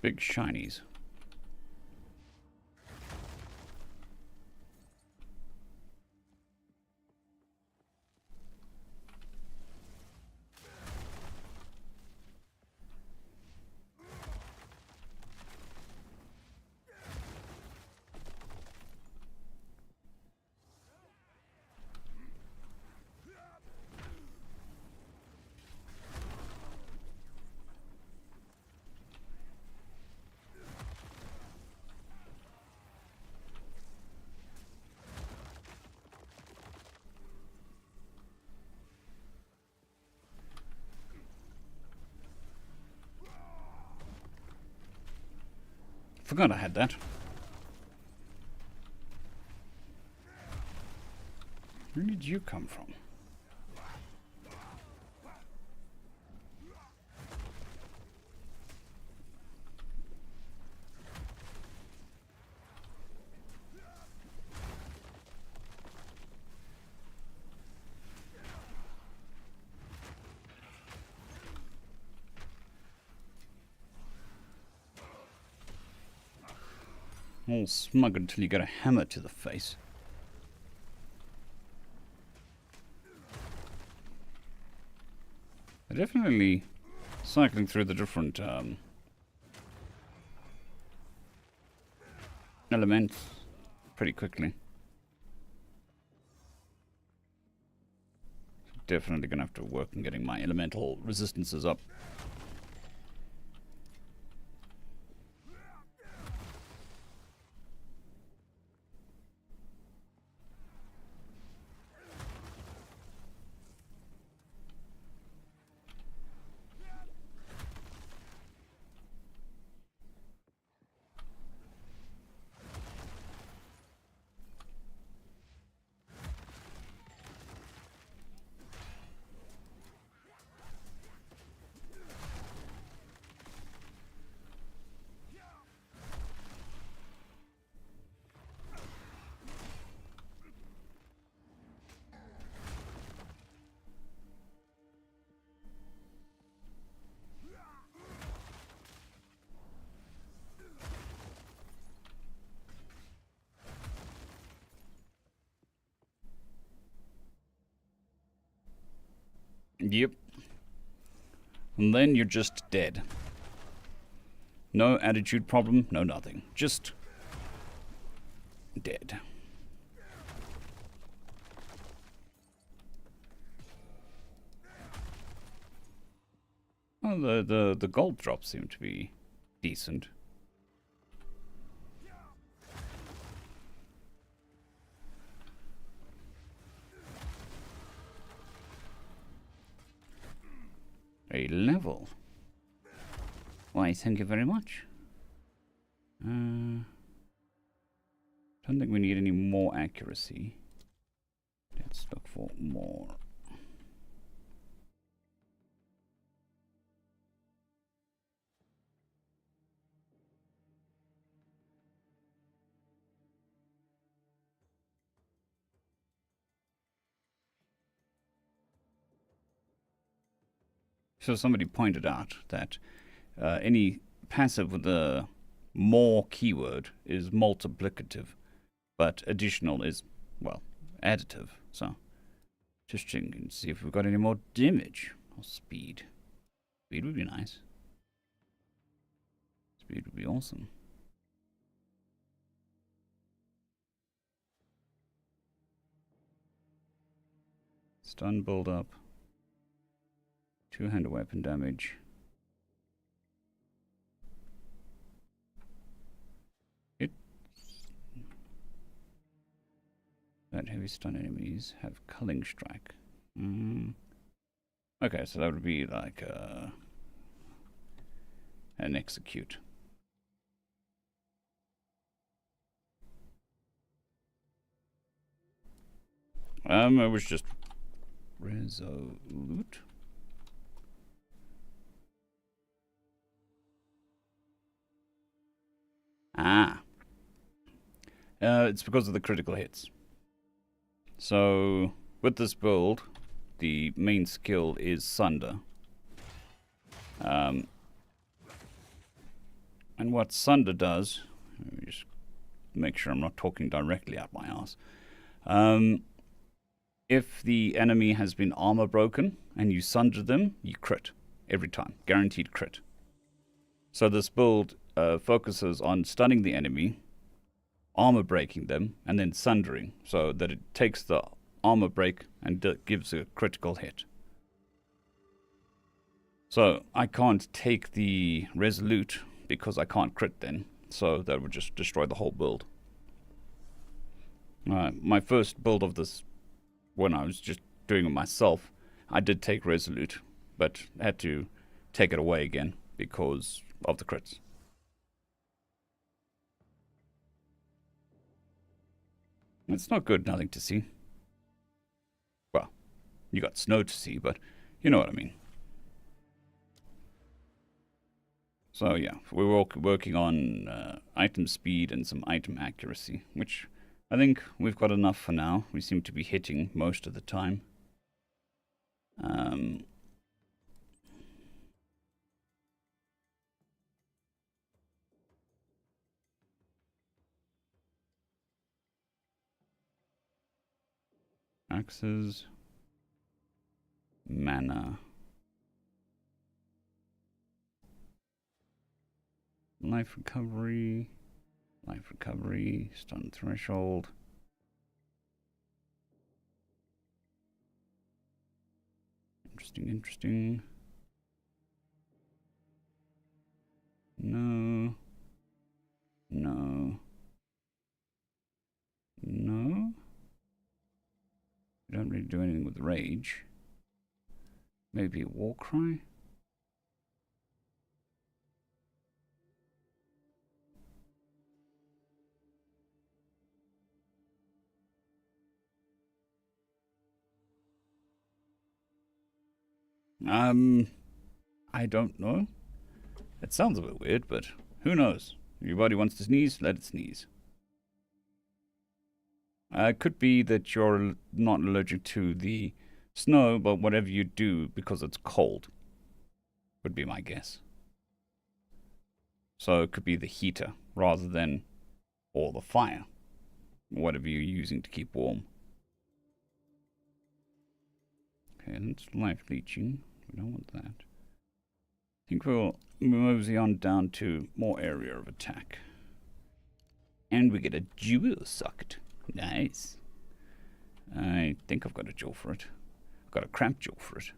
Big shinies. Forgot I had that. Where did you come from? All smug until you get a hammer to the face. They're definitely cycling through the different elements pretty quickly. Definitely gonna have to work on getting my elemental resistances up. Yep. And then you're just dead. No attitude problem, no nothing. Just dead. Oh, the gold drops seem to be decent. A level. Why, thank you very much. Don't think we need any more accuracy. Let's look for more. So somebody pointed out that any passive with a more keyword is multiplicative, but additional is, well, additive. So just checking and see if we've got any more damage or speed. Speed would be nice. Speed would be awesome. Stun build up. Two-handed weapon damage. That heavy stun enemies have culling strike. Okay, so that would be like an execute. It was just resolute. It's because of the critical hits. So, with this build, the main skill is Sunder. And what Sunder does, let me just make sure I'm not talking directly out my ass. If the enemy has been armor broken and you Sunder them, you crit every time. Guaranteed crit. So this build focuses on stunning the enemy, armor breaking them, and then sundering, so that it takes the armor break and gives a critical hit. So I can't take the resolute because I can't crit then, so that would just destroy the whole build. My first build of this, when I was just doing it myself, I did take resolute, but had to take it away again because of the crits. It's not good, nothing to see. Well, you got snow to see, but you know what I mean. So yeah, we're working on item speed and some item accuracy, which I think we've got enough for now. We seem to be hitting most of the time. Axes, mana, life recovery, stun threshold. Interesting. No. We don't really do anything with rage. Maybe a war cry? I don't know. It sounds a bit weird, but who knows? If your body wants to sneeze, let it sneeze. It could be that you're not allergic to the snow, but whatever you do because it's cold would be my guess. So it could be the heater rather than, or the fire, whatever you're using to keep warm. Okay, that's life leeching. We don't want that. I think we'll mosey on down to more area of attack. And we get a jewel socket. Nice. I think I've got a jewel for it. I've got a cramp jewel for it.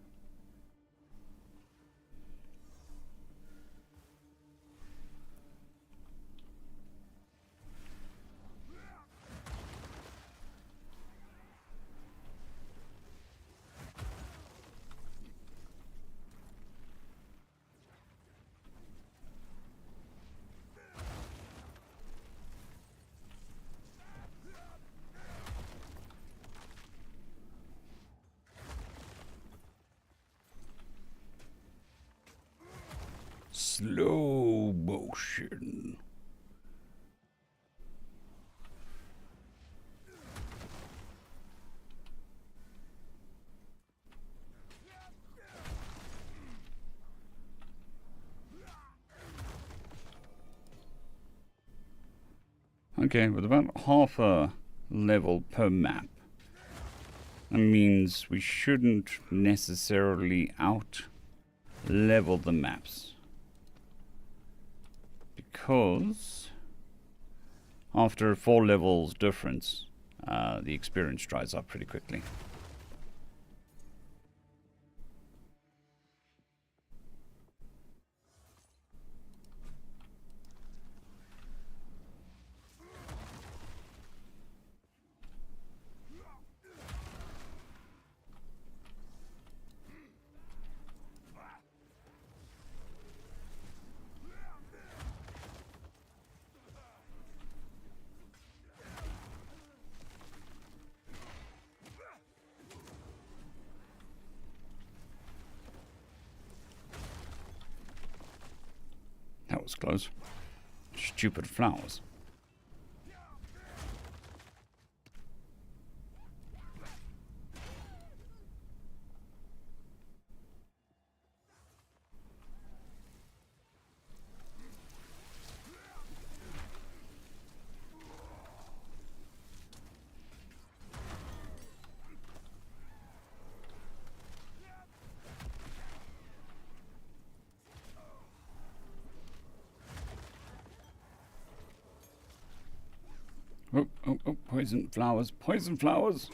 Slow motion. Okay, with about half a level per map, that means we shouldn't necessarily level the maps. Because after 4 levels difference, the experience dries up pretty quickly. That was close. Stupid flowers. Oh, oh, oh, poison flowers, poison flowers.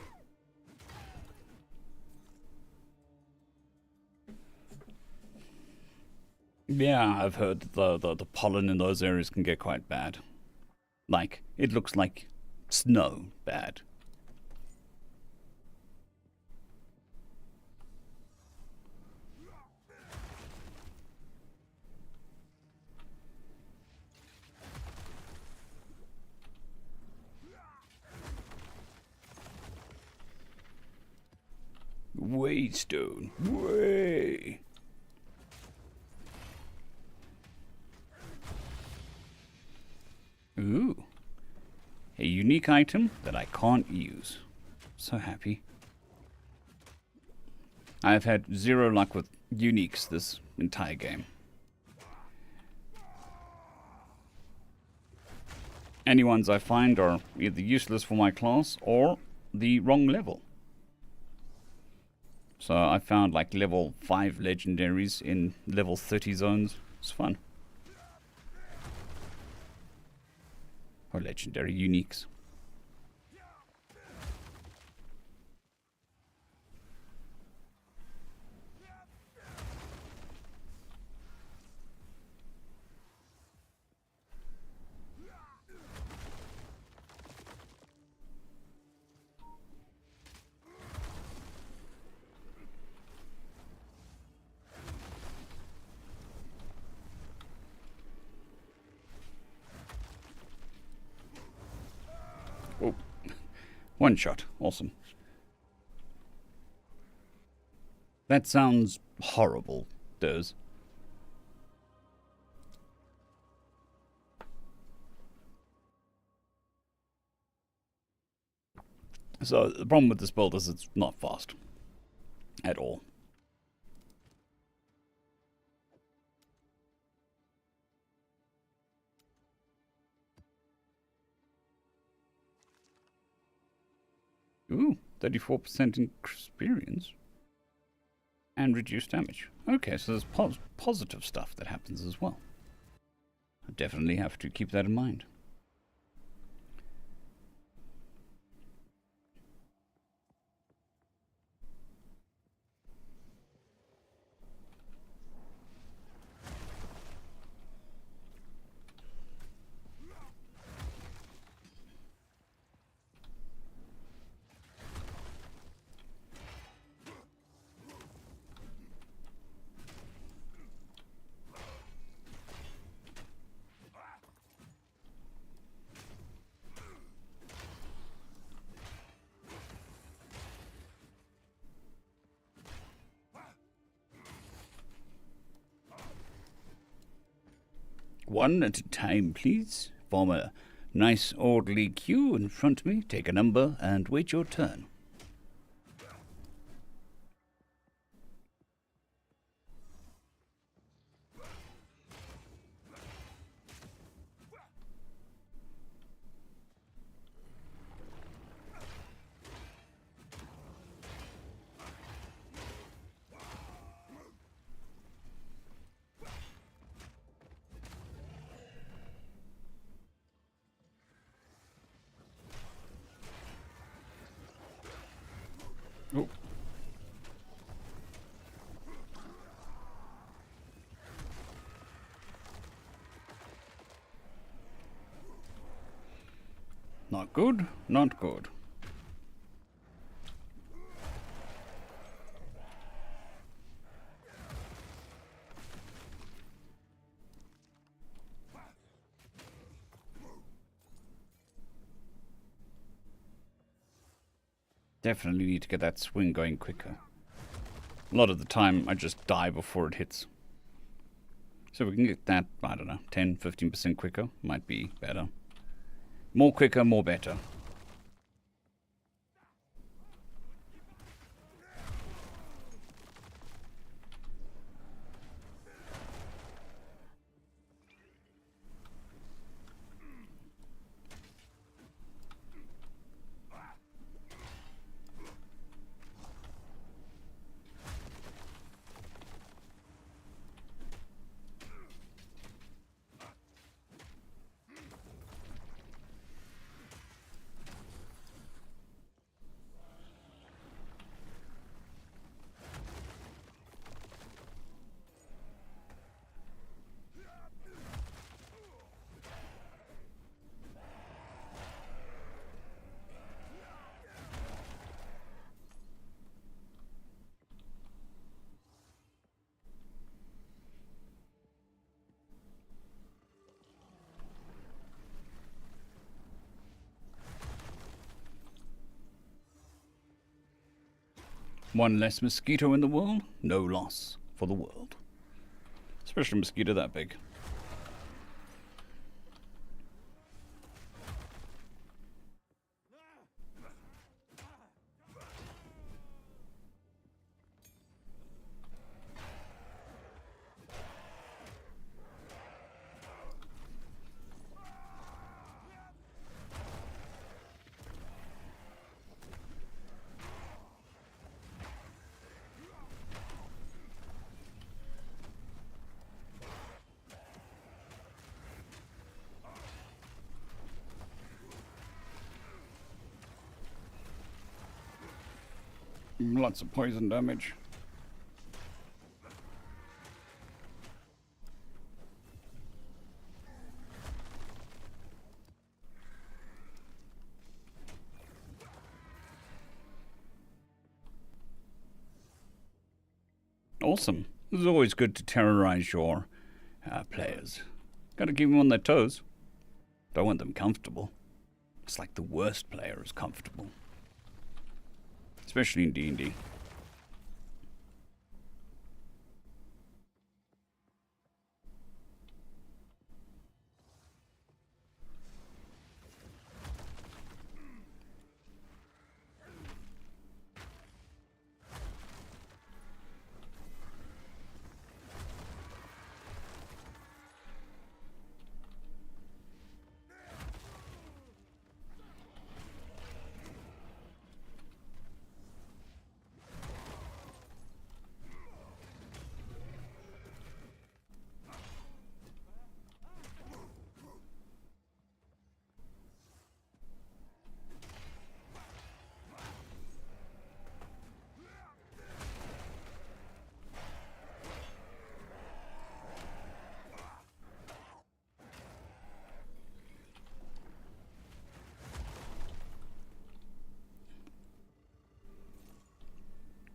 Yeah, I've heard the pollen in those areas can get quite bad. Like, it looks like snow bad. Waystone, way. Ooh. A unique item that I can't use. So happy. I've had 0 luck with uniques this entire game. Any ones I find are either useless for my class or the wrong level. So I found like level 5 legendaries in level 30 zones. It's fun. Or legendary uniques. Oh, one shot. Awesome. That sounds horrible, does. So the problem with this build is it's not fast. At all. Ooh, 34% experience. And reduced damage. Okay, so there's positive stuff that happens as well. I definitely have to keep that in mind. One at a time, please. Form a nice orderly queue in front of me, take a number, and wait your turn. Oh. Not good, not good. Definitely need to get that swing going quicker. A lot of the time I just die before it hits. So if we can get that, I don't know, 10-15% quicker, might be better. More quicker, more better. One less mosquito in the world, no loss for the world. Especially a mosquito that big. Lots of poison damage. Awesome. It's always good to terrorize your players. Gotta keep them on their toes. Don't want them comfortable. It's like the worst player is comfortable. Especially in D&D.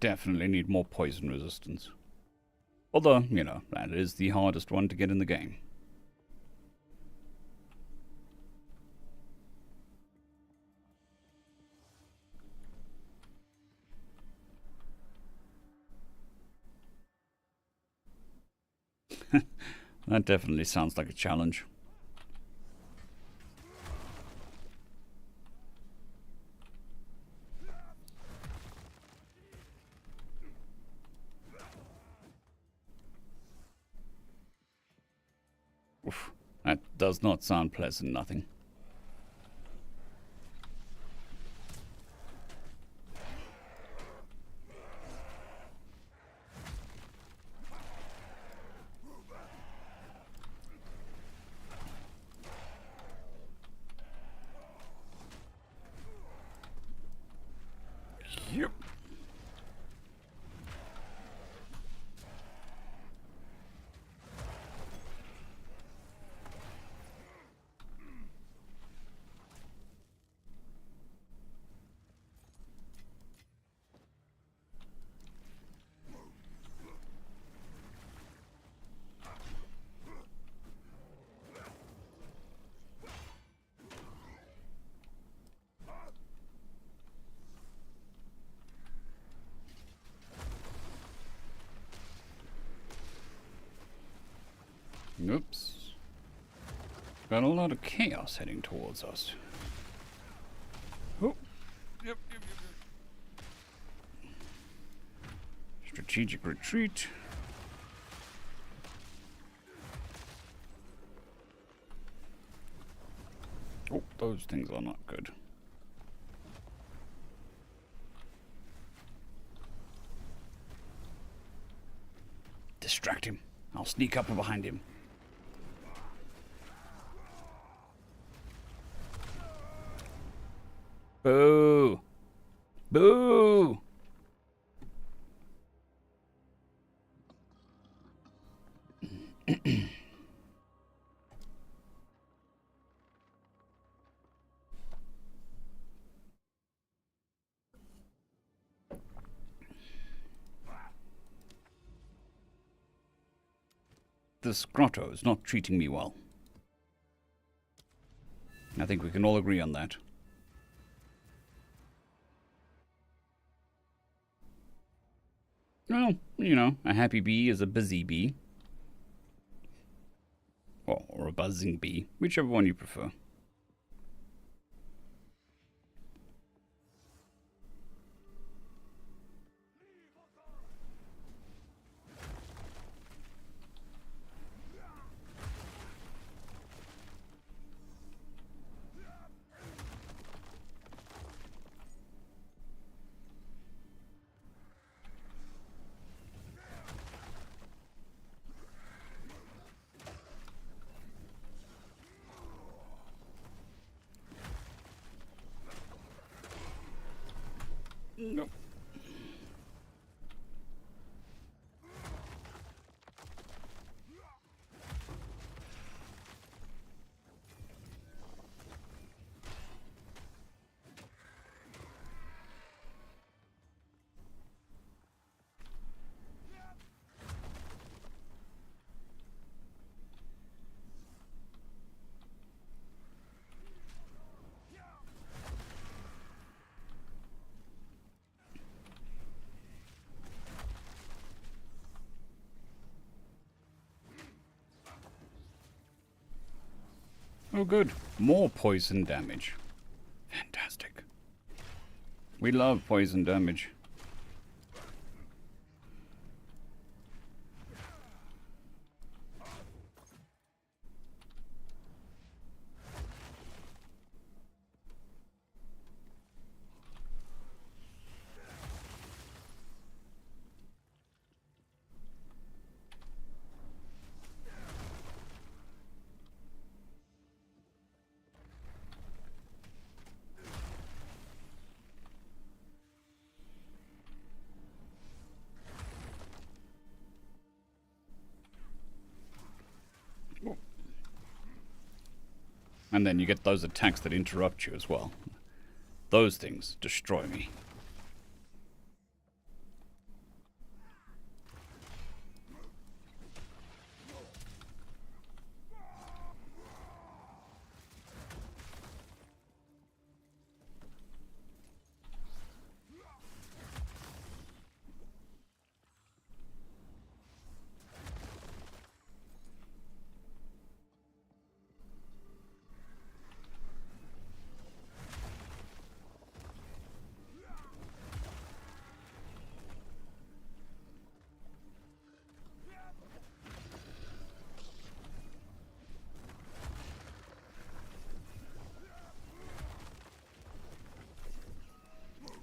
Definitely need more poison resistance. Although, you know, that is the hardest one to get in the game. That definitely sounds like a challenge. Oof, that does not sound pleasant, nothing. Yep. Oops. Got a lot of chaos heading towards us. Oh. Yep. Strategic retreat. Oh, those things are not good. Distract him. I'll sneak up behind him. Boo! Boo! This grotto is not treating me well. I think we can all agree on that. Well, you know, a happy bee is a busy bee. Well, or a buzzing bee, whichever one you prefer. Nope. Oh good, more poison damage. Fantastic. We love poison damage. And then you get those attacks that interrupt you as well. Those things destroy me.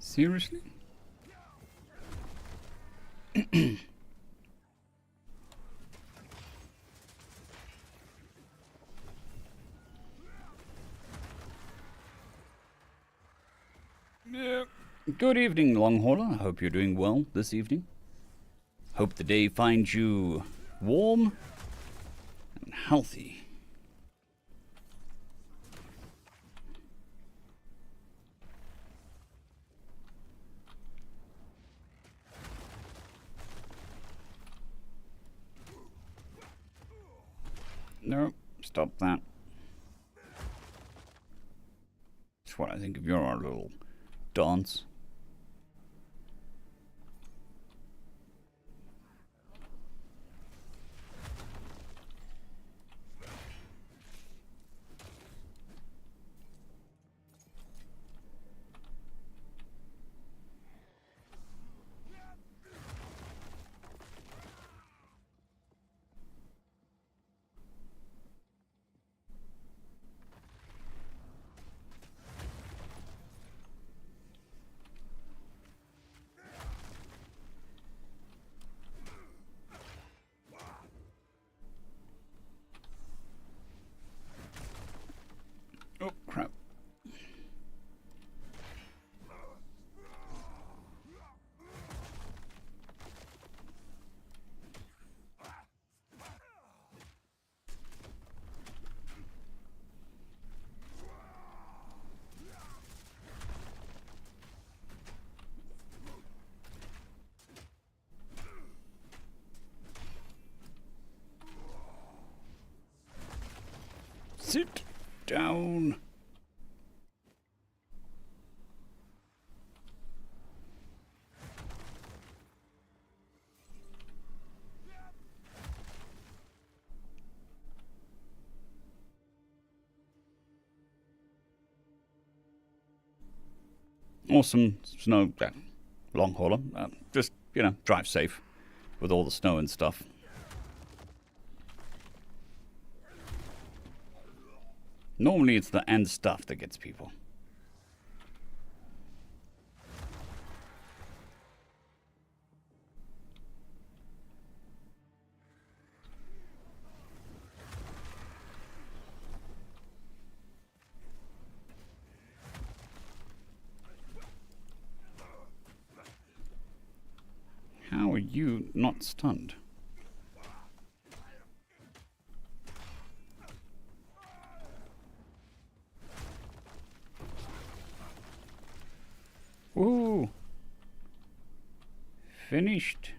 Seriously? Yeah. Good evening, Long Hauler. I hope you're doing well this evening. Hope the day finds you warm and healthy. No, stop that. That's what I think of your little dance. Sit down. Awesome snow, long hauler. Just, drive safe with all the snow and stuff. Normally it's the and stuff that gets people. How are you not stunned? Woo! Finished.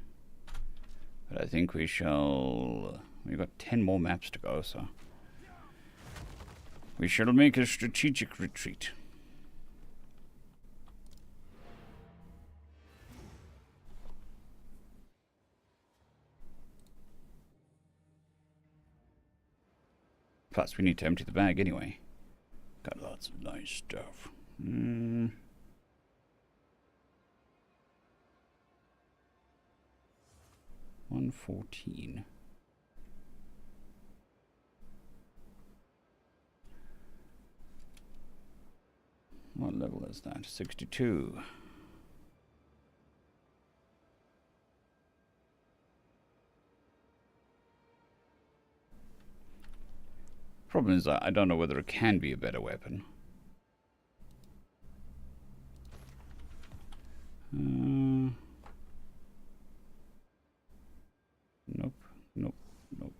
But I think we shall... We've got 10 more maps to go, so... We shall make a strategic retreat. Plus, we need to empty the bag anyway. Got lots of nice stuff. 114. What level is that? 62. Problem is, I don't know whether it can be a better weapon. Nope, nope, nope.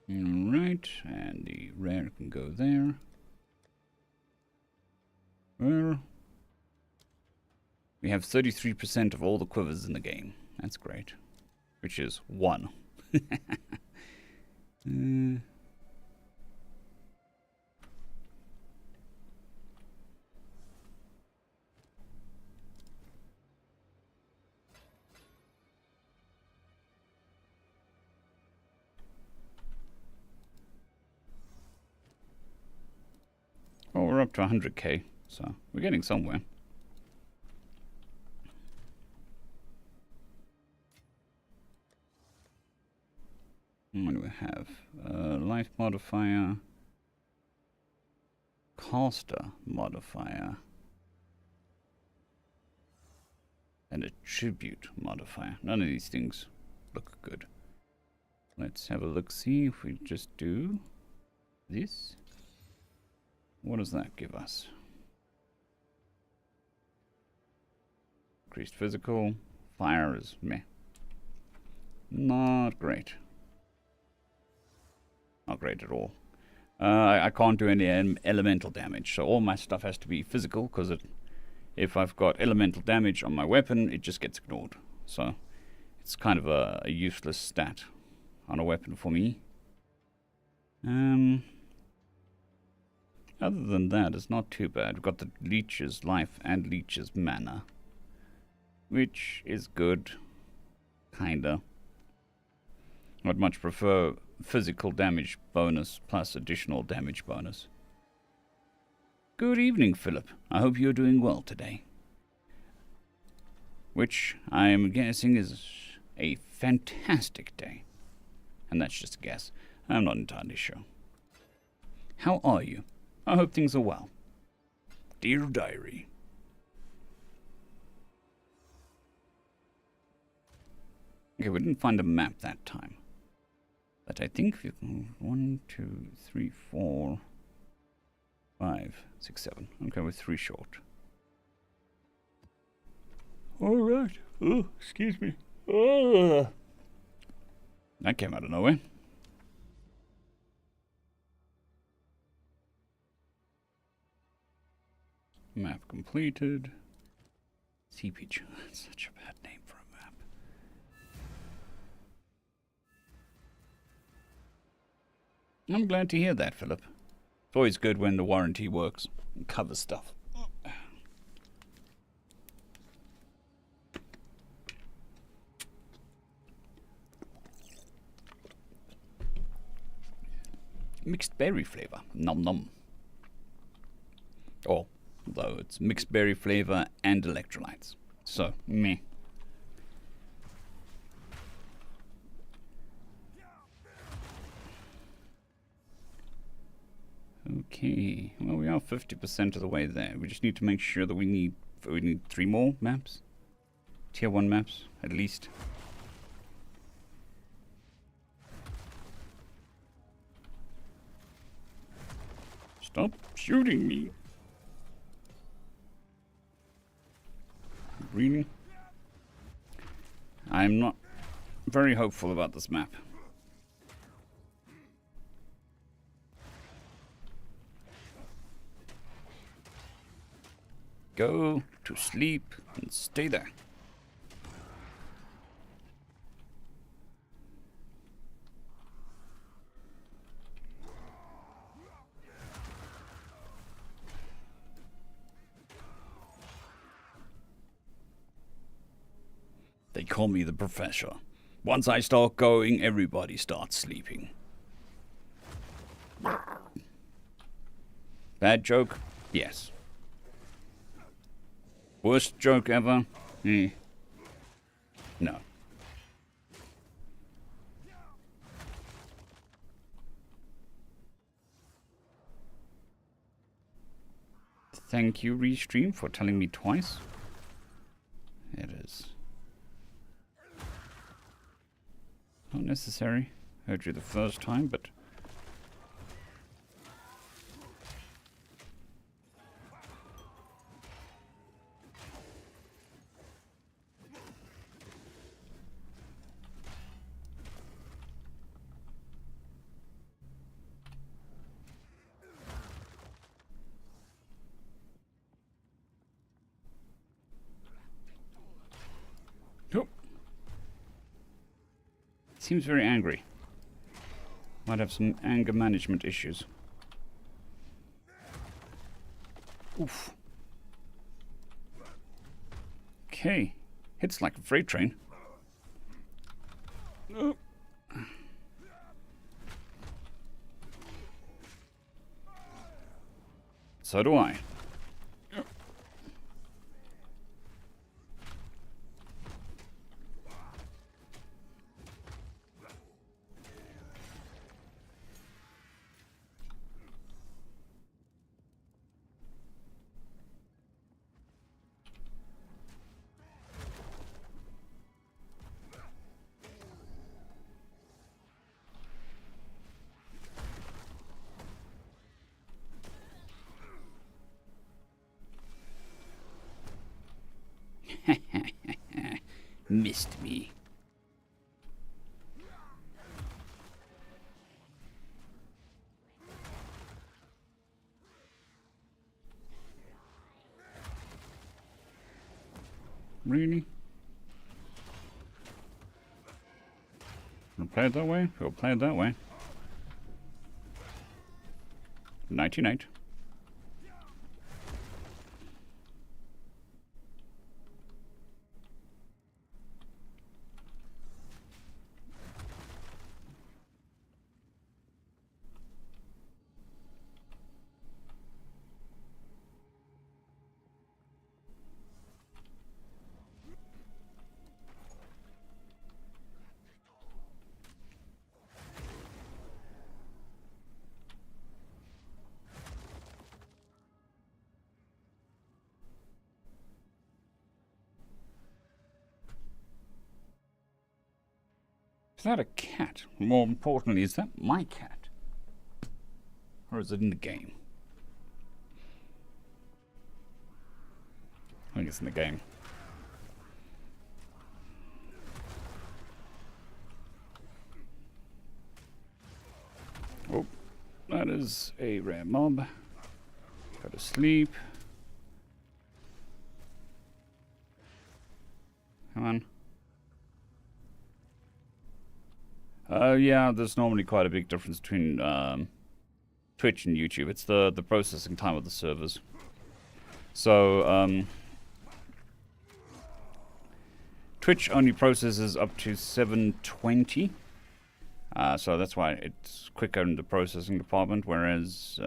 Alright, and the rare can go there. Well, we have 33% of all the quivers in the game. That's great. Which is 1. Well, we're up to 100k, so we're getting somewhere. What do we have? Life modifier, caster modifier, and a tribute modifier. None of these things look good. Let's have a look, see if we just do this. What does that give us? Increased physical. Fire is meh. Not great. Not great at all. I can't do any elemental damage, so all my stuff has to be physical, because if I've got elemental damage on my weapon, it just gets ignored. So it's kind of a useless stat on a weapon for me. Other than that, it's not too bad. We've got the Leech's Life and Leech's Mana, which is good. Kinda. I'd much prefer physical damage bonus plus additional damage bonus. Good evening, Philip. I hope you're doing well today. Which I'm guessing is a fantastic day. And that's just a guess. I'm not entirely sure. How are you? I hope things are well. Dear Diary. Okay, we didn't find a map that time. But I think we can... 1, 2, 3, 4, 5, 6, 7. Okay, we're 3 short. Alright. Oh, excuse me. Oh. That came out of nowhere. Map completed. Seepage. That's such a bad name for a map. I'm glad to hear that, Philip. It's always good when the warranty works and covers stuff. Mixed berry flavor. Nom nom. Oh, though it's mixed berry flavor and electrolytes. So, meh. Okay, well we are 50% of the way there. We just need to make sure that we need 3 more maps. Tier 1 maps, at least. Stop shooting me. Really? I'm not very hopeful about this map. Go to sleep and stay there. They call me the professor. Once I start going, everybody starts sleeping. Bad joke? Yes. Worst joke ever? No. Thank you, Restream, for telling me twice. It is not necessary. Heard you the first time, but... Oh. Seems very angry. Might have some anger management issues. Oof. Okay. Hits like a freight train. Oh. So do I. Missed me. Really? We'll play it that way? We'll play it that way. Nighty night. Is that a cat? More importantly, is that my cat? Or is it in the game? I think it's in the game. Oh, that is a rare mob. Go to sleep. Yeah, there's normally quite a big difference between Twitch and YouTube. It's the processing time of the servers. So, Twitch only processes up to 720. So that's why it's quicker in the processing department, whereas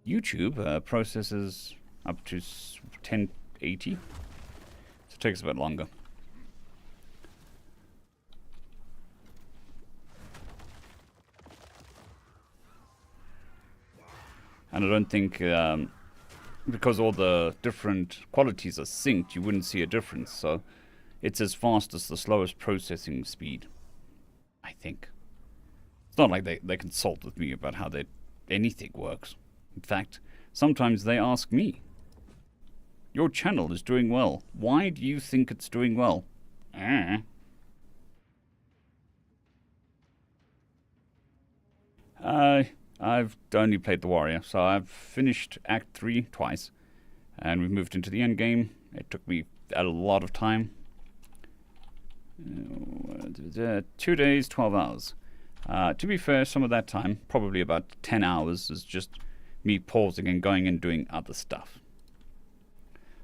YouTube processes up to 1080. So it takes a bit longer. And I don't think, because all the different qualities are synced, you wouldn't see a difference. So it's as fast as the slowest processing speed, I think. It's not like they consult with me about how anything works. In fact, sometimes they ask me, your channel is doing well. Why do you think it's doing well? I've only played the warrior, so I've finished Act 3 twice, and we've moved into the endgame. It took me a lot of time. 2 days, 12 hours. To be fair, some of that time, probably about 10 hours, is just me pausing and going and doing other stuff.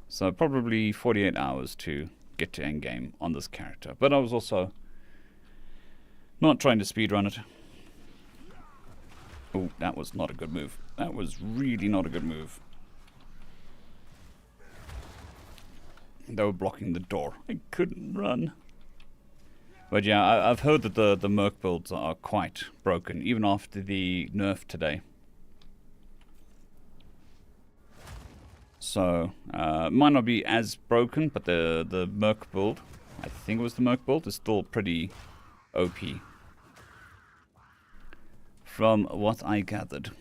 So probably 48 hours to get to endgame on this character. But I was also not trying to speedrun it. Oh, that was not a good move. That was really not a good move. They were blocking the door. I couldn't run. But yeah, I've heard that the Merc builds are quite broken, even after the nerf today. So, might not be as broken, but the Merc build, I think it was the Merc build, is still pretty OP. From what I gathered.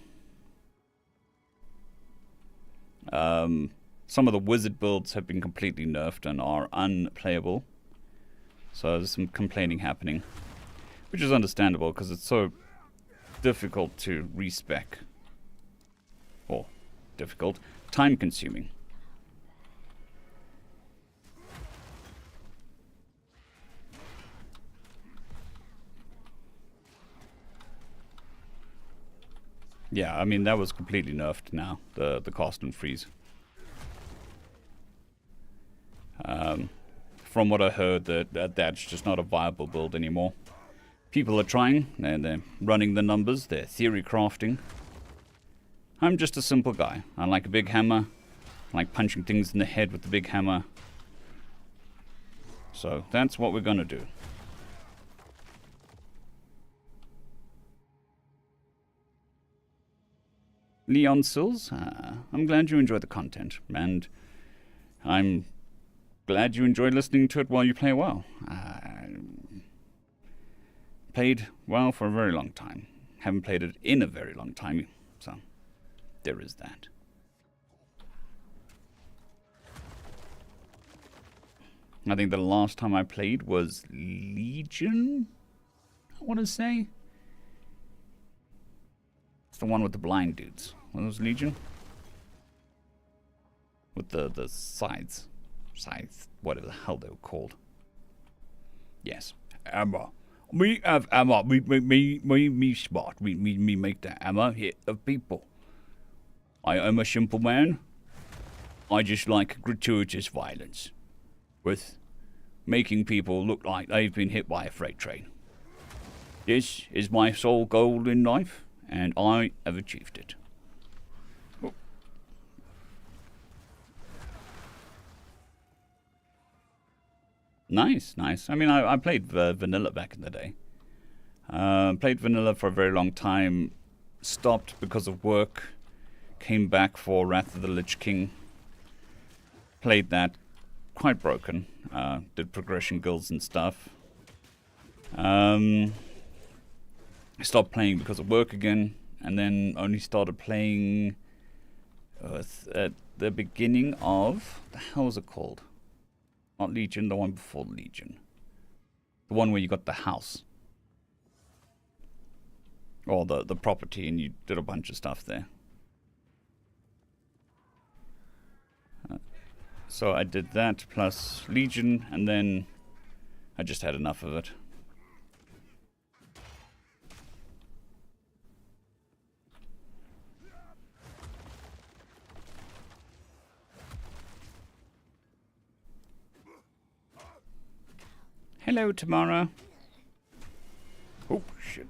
Some of the wizard builds have been completely nerfed and are unplayable. So there's some complaining happening. Which is understandable because it's so difficult to respec. Or difficult. Time consuming. Yeah, I mean, that was completely nerfed now, the cost and freeze. From what I heard, that's just not a viable build anymore. People are trying, and they're running the numbers, they're theory crafting. I'm just a simple guy. I like a big hammer, I like punching things in the head with the big hammer. So that's what we're gonna do. Leon Sills, I'm glad you enjoy the content, and I'm glad you enjoy listening to it while you play WoW. Played WoW for a very long time. Haven't played it in a very long time, so there is that. I think the last time I played was Legion, I want to say. It's the one with the blind dudes. What was Legion? With the scythes. Scythe, whatever the hell they were called. Yes. Hammer. We have hammer. Me smart. Me make the hammer hit the people. I am a simple man. I just like gratuitous violence. With making people look like they've been hit by a freight train. This is my sole goal in life, and I have achieved it. Nice, nice. I mean, I played vanilla back in the day. Played vanilla for a very long time. Stopped because of work. Came back for Wrath of the Lich King. Played that. Quite broken. Did progression guilds and stuff. Stopped playing because of work again. And then only started playing at the beginning of... What the hell was it called? Not Legion, the one before Legion. The one where you got the house. Or the property, and you did a bunch of stuff there. So I did that plus Legion, and then I just had enough of it. Hello, Tamara. Oh, shit.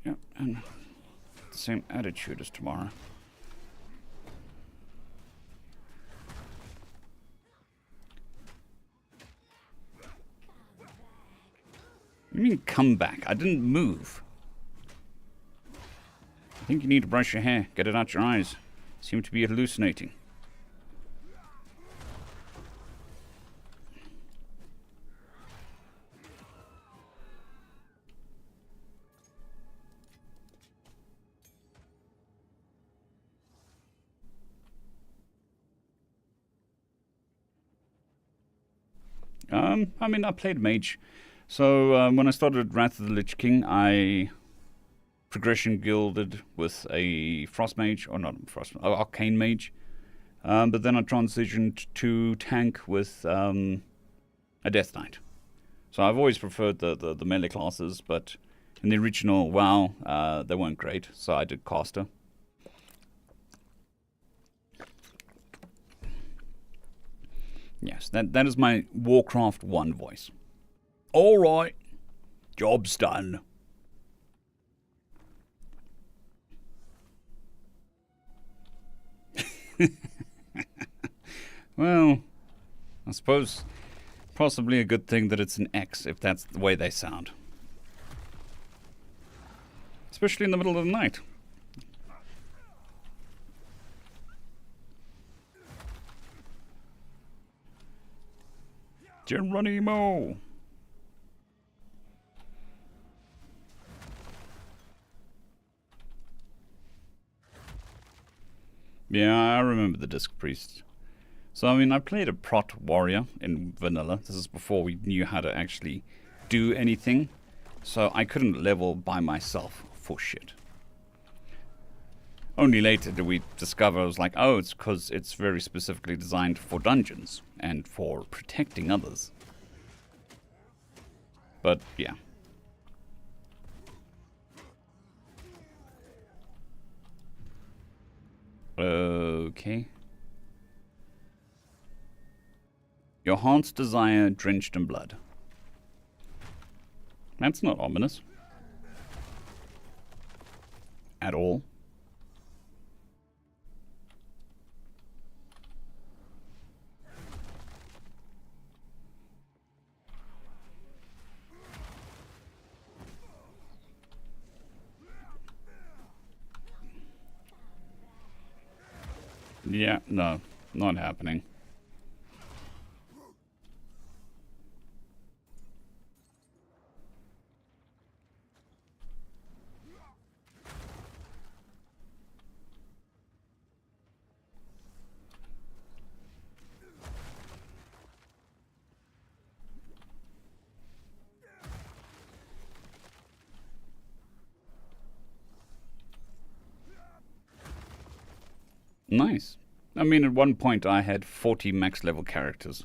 Yeah, and the same attitude as Tamara. You mean come back? I didn't move. I think you need to brush your hair. Get it out your eyes. Seem to be hallucinating. I mean, I played mage. So when I started Wrath of the Lich King, I progression guilded with a frost mage, or not frost, arcane mage. But then I transitioned to tank with a death knight. So I've always preferred the melee classes, but in the original WoW, they weren't great. So I did caster. Yes, that is my Warcraft 1 voice. Alright, job's done. Well, I suppose possibly a good thing that it's an X if that's the way they sound. Especially in the middle of the night. Geronimo! Yeah, I remember the Disc Priest. So, I mean, I played a prot warrior in vanilla. This is before we knew how to actually do anything. So I couldn't level by myself for shit. Only later did we discover, I was like, oh, it's because it's very specifically designed for dungeons and for protecting others. But, yeah. Okay. Your heart's desire drenched in blood. That's not ominous. At all. Yeah, no, not happening. Nice. I mean, at one point I had 40 max level characters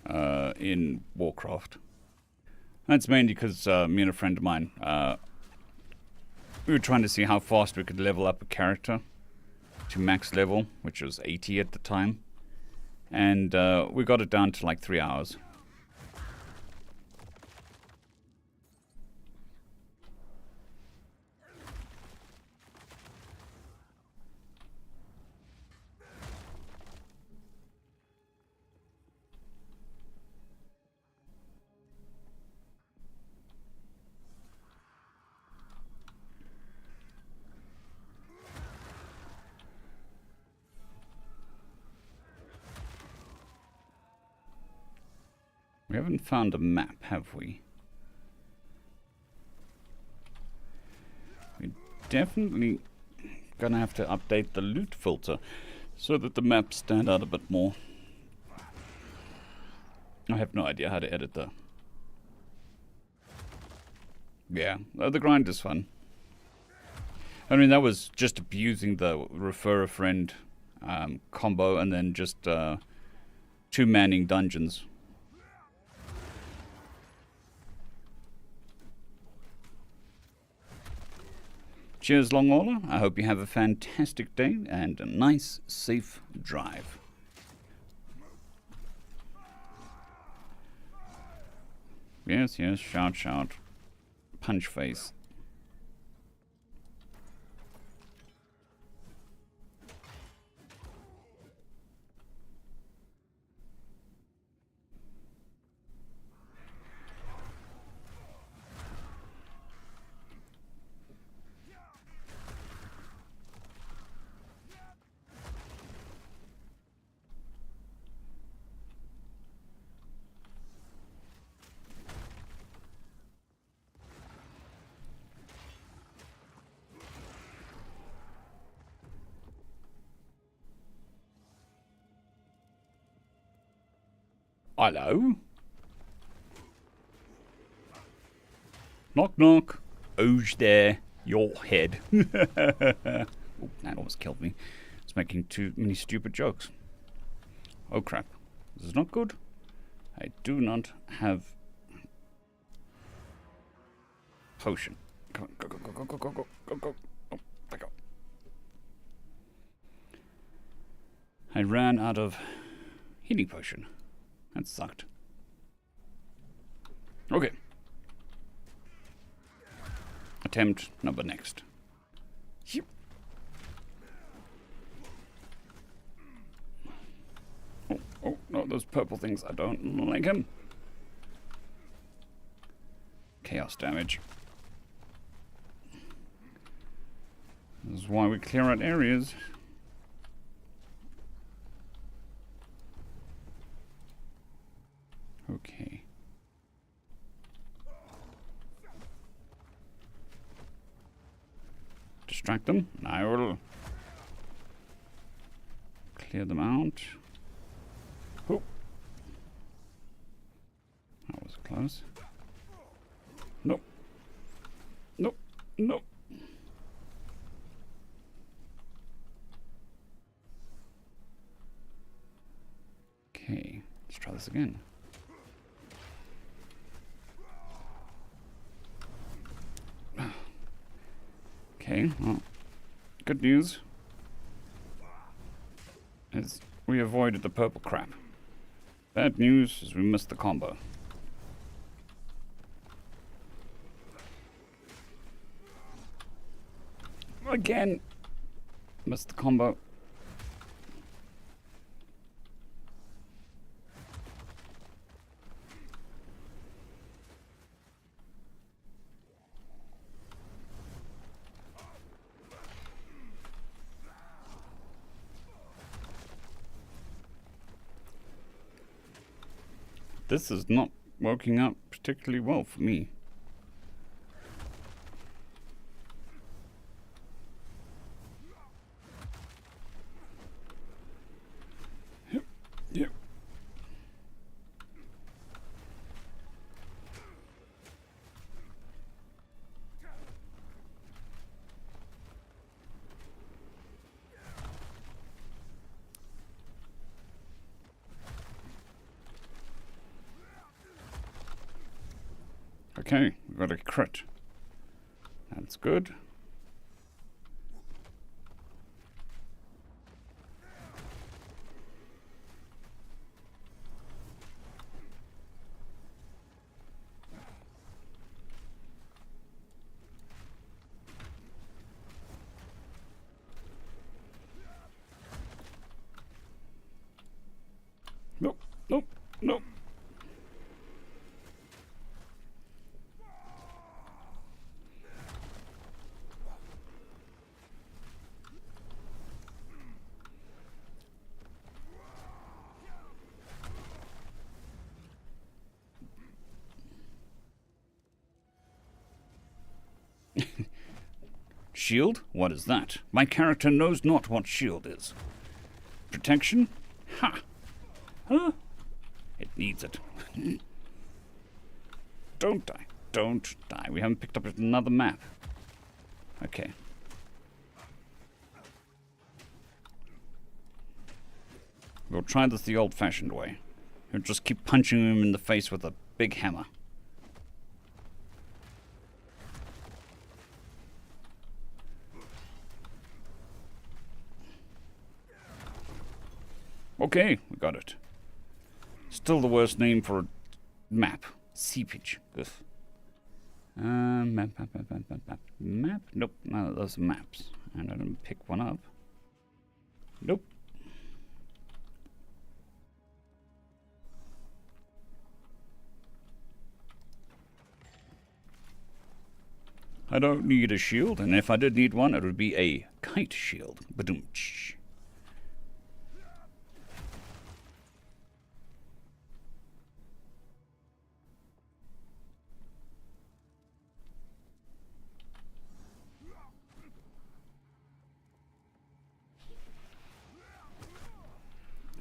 in Warcraft. That's mainly because me and a friend of mine, we were trying to see how fast we could level up a character to max level, which was 80 at the time. And we got it down to like 3 hours. We haven't found a map, have we? We're definitely gonna have to update the loot filter so that the maps stand out a bit more. I have no idea how to edit though. Yeah, the grind is fun. I mean, that was just abusing the refer a friend combo and then just two manning dungeons. Cheers, Long Hauler. I hope you have a fantastic day and a nice, safe drive. Yes, yes, shout, shout. Punch face. Hello? Knock, knock. Who's there? Your head. Ooh, that almost killed me. It's making too many stupid jokes. Oh crap. This is not good. I do not have potion. Come on, go, go, go, go, go, go, go, go, go. Oh, back up. I ran out of healing potion. That sucked. Okay. Attempt number next. Yep. Oh, oh, no, those purple things. I don't like them. Chaos damage. This is why we clear out areas. Okay. Distract them. I will clear them out. Oh. That was close. Nope. Nope. Nope. Okay. Let's try this again. Okay, well, good news is we avoided the purple crap. Bad news is we missed the combo. Again, missed the combo. This is not working out particularly well for me. Yep, yep. Okay, we got a crit. That's good. Nope, nope, nope. Shield? What is that? My character knows not what shield is. Protection? Ha! Huh? It needs it. Don't die. Don't die. We haven't picked up another map. Okay. We'll try this the old-fashioned way. We'll just keep punching him in the face with a big hammer. Okay, we got it. Still the worst name for a map. Seepage. Goof. Map? Nope, none of those are maps. And I didn't pick one up. Nope. I don't need a shield, and if I did need one, it would be a kite shield. Ba-doom-tsh.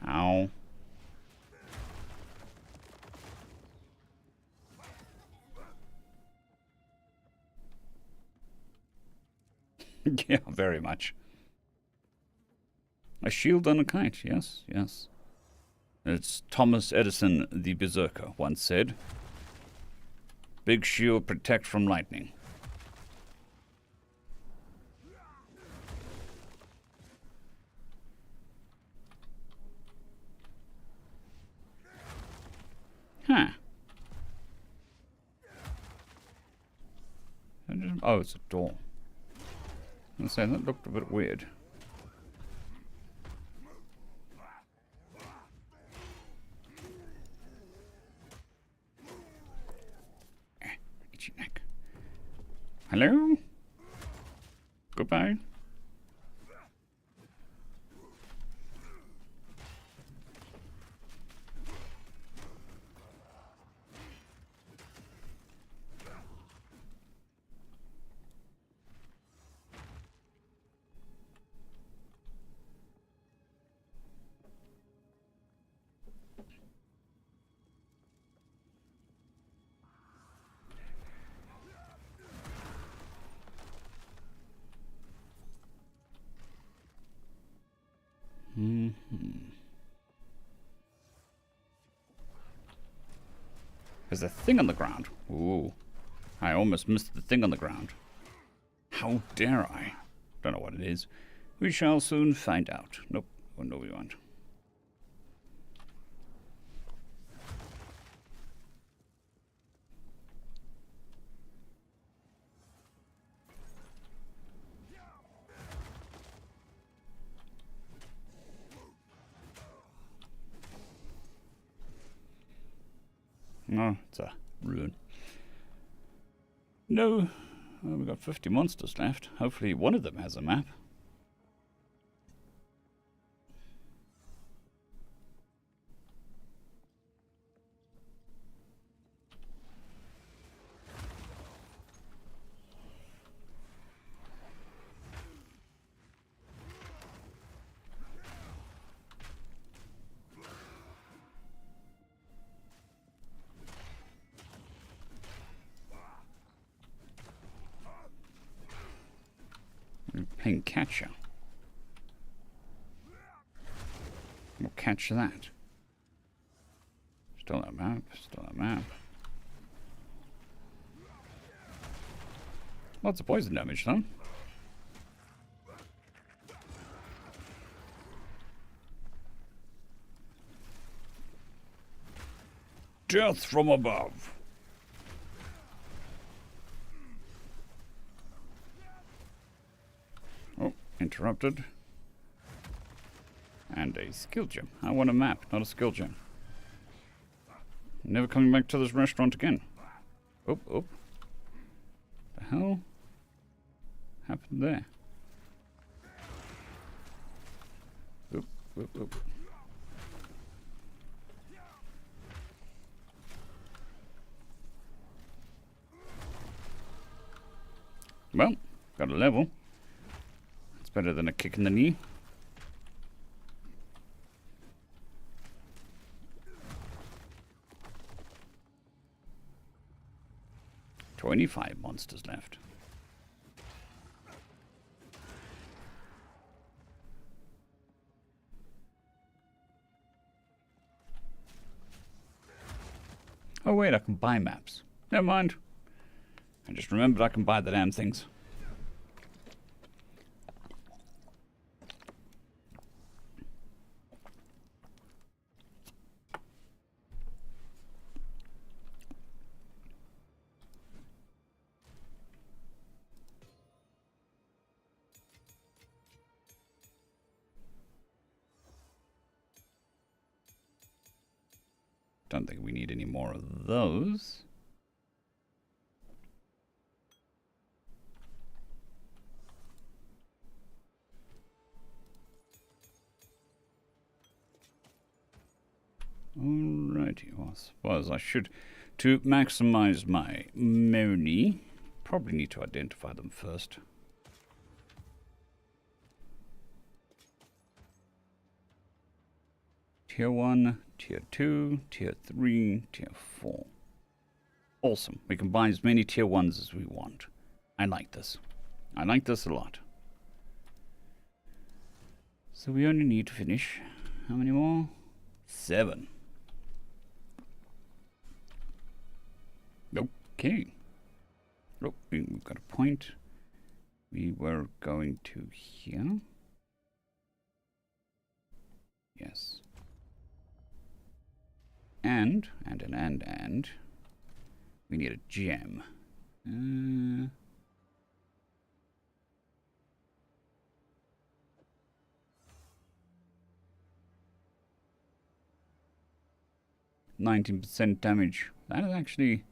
Ow. Yeah, very much. A shield on a kite, yes, yes. It's Thomas Edison, the Berserker, once said. Big shield protect from lightning. Huh. Oh, it's a door. I was saying, that looked a bit weird. Itchy neck. Hello? Goodbye. There's a thing on the ground. Ooh. I almost missed the thing on the ground. How dare I? Don't know what it is. We shall soon find out. Nope. Oh, no, we won't. No, it's a ruin. No. Well, we've got 50 monsters left. Hopefully one of them has a map. Playing catcher. We'll catch that. Still that map, still that map. Lots of poison damage though. Death from above. Oh, interrupted. And a skill gem. I want a map, not a skill gem. Never coming back to this restaurant again. Oh, oh. The hell happened there? Oop, oop, oop. Well, got a level. It's better than a kick in the knee. $25 monsters left. Oh wait, I can buy maps. Never mind. I just remembered I can buy the damn things. Don't think we need any more of those. Alrighty, well, I suppose I should, to maximize my money, probably need to identify them first. Tier 1, Tier 2, Tier 3, Tier 4. Awesome. We can buy as many Tier 1s as we want. I like this. I like this a lot. So we only need to finish, how many more? 7. Okay. Oh, we've got a point. We were going to here. Yes. And. We need a gem. 19% damage. That is actually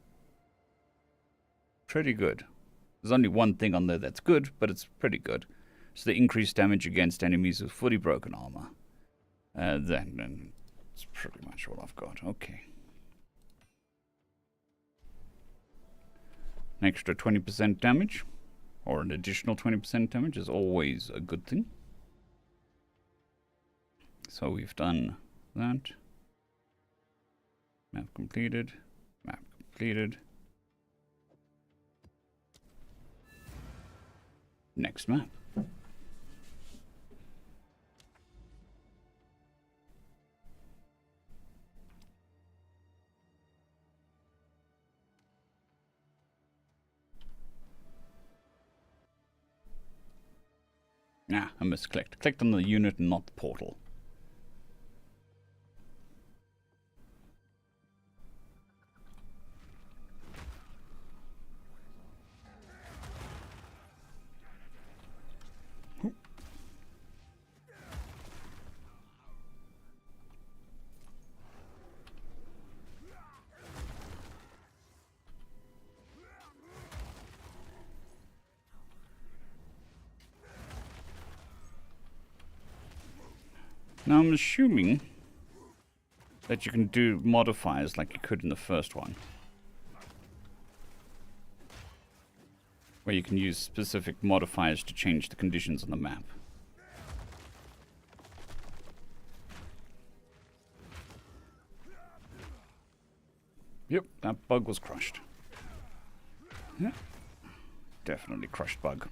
pretty good. There's only one thing on there that's good, but it's pretty good. It's the increased damage against enemies with fully broken armor. Then that's pretty much all I've got. Okay. An extra 20% damage, or an additional 20% damage, is always a good thing. So we've done that. Map completed. Map completed. Next map. Ah, I misclicked. Clicked on the unit and not the portal. Now I'm assuming that you can do modifiers like you could in the first one, where you can use specific modifiers to change the conditions on the map. Yep, that bug was crushed. Yeah. Definitely crushed bug.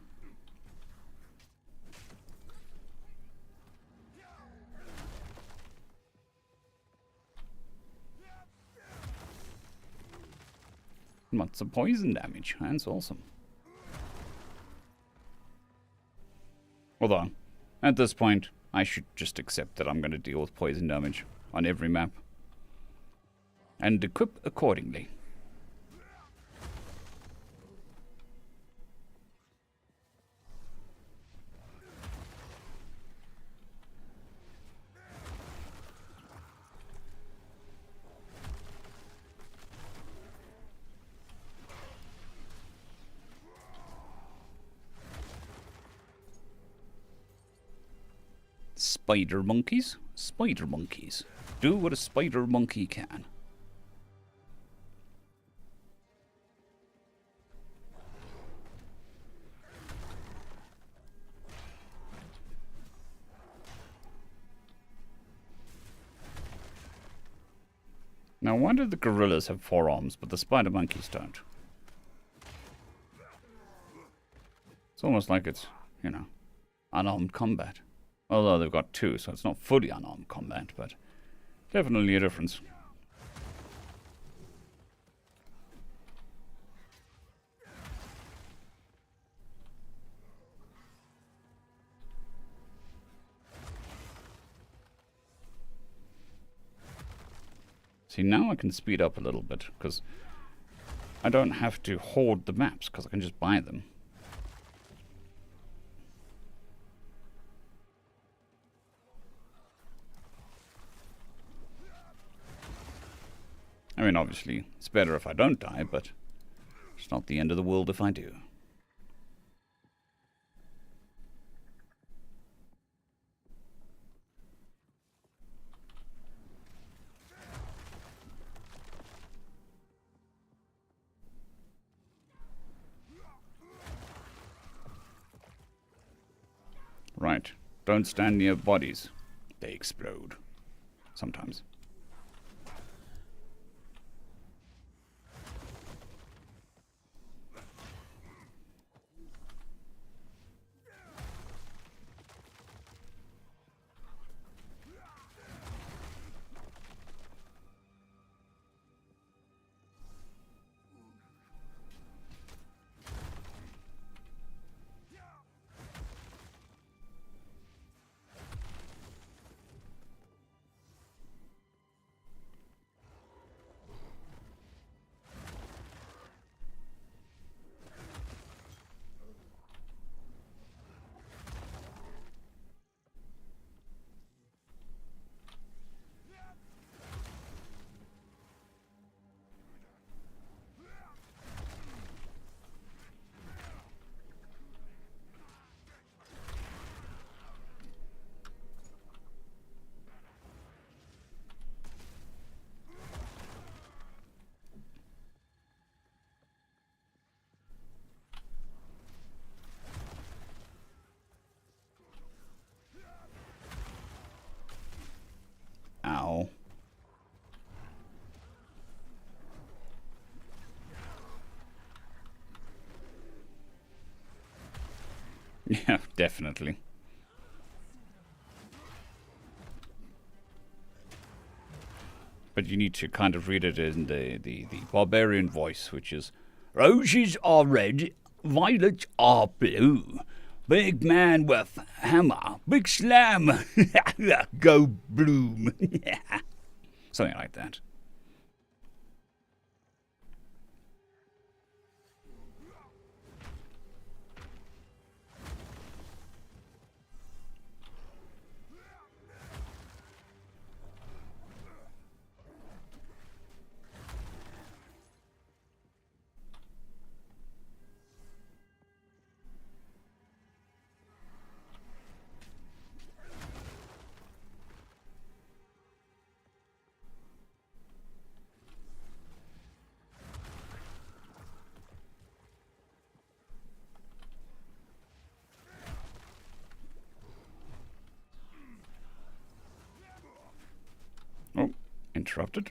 Lots of poison damage. That's awesome. Although, at this point, I should just accept that I'm going to deal with poison damage on every map. And equip accordingly. Spider monkeys? Spider monkeys. Do what a spider monkey can. Now, why do the gorillas have 4 arms, but the spider monkeys don't? It's almost like it's, you know, unarmed combat. Although they've got 2, so it's not fully unarmed combat, but definitely a difference. See, now I can speed up a little bit, because I don't have to hoard the maps, because I can just buy them. I mean, obviously, it's better if I don't die, but it's not the end of the world if I do. Right. Don't stand near bodies. They explode. Sometimes. Ow. Yeah, definitely. But you need to kind of read it in the barbarian voice, which is roses are red, violets are blue. Big man with hammer, big slam, go bloom. Something like that. Oh, interrupted.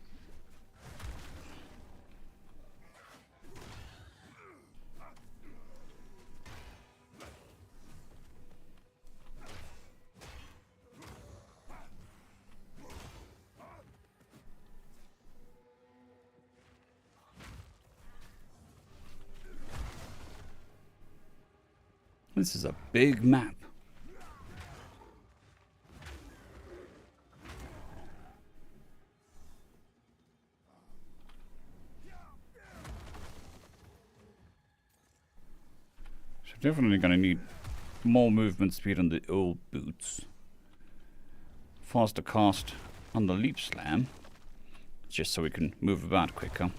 This is a big map. So definitely going to need more movement speed on the old boots. Faster cast on the leap slam, just so we can move about quicker.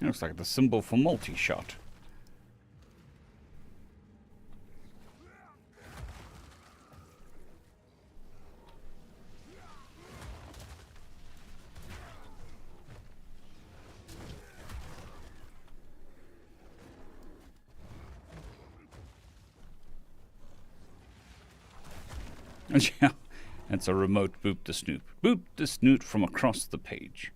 Looks like the symbol for multi-shot. Yeah, it's a remote boop the snoot. Boop the snoot from across the page.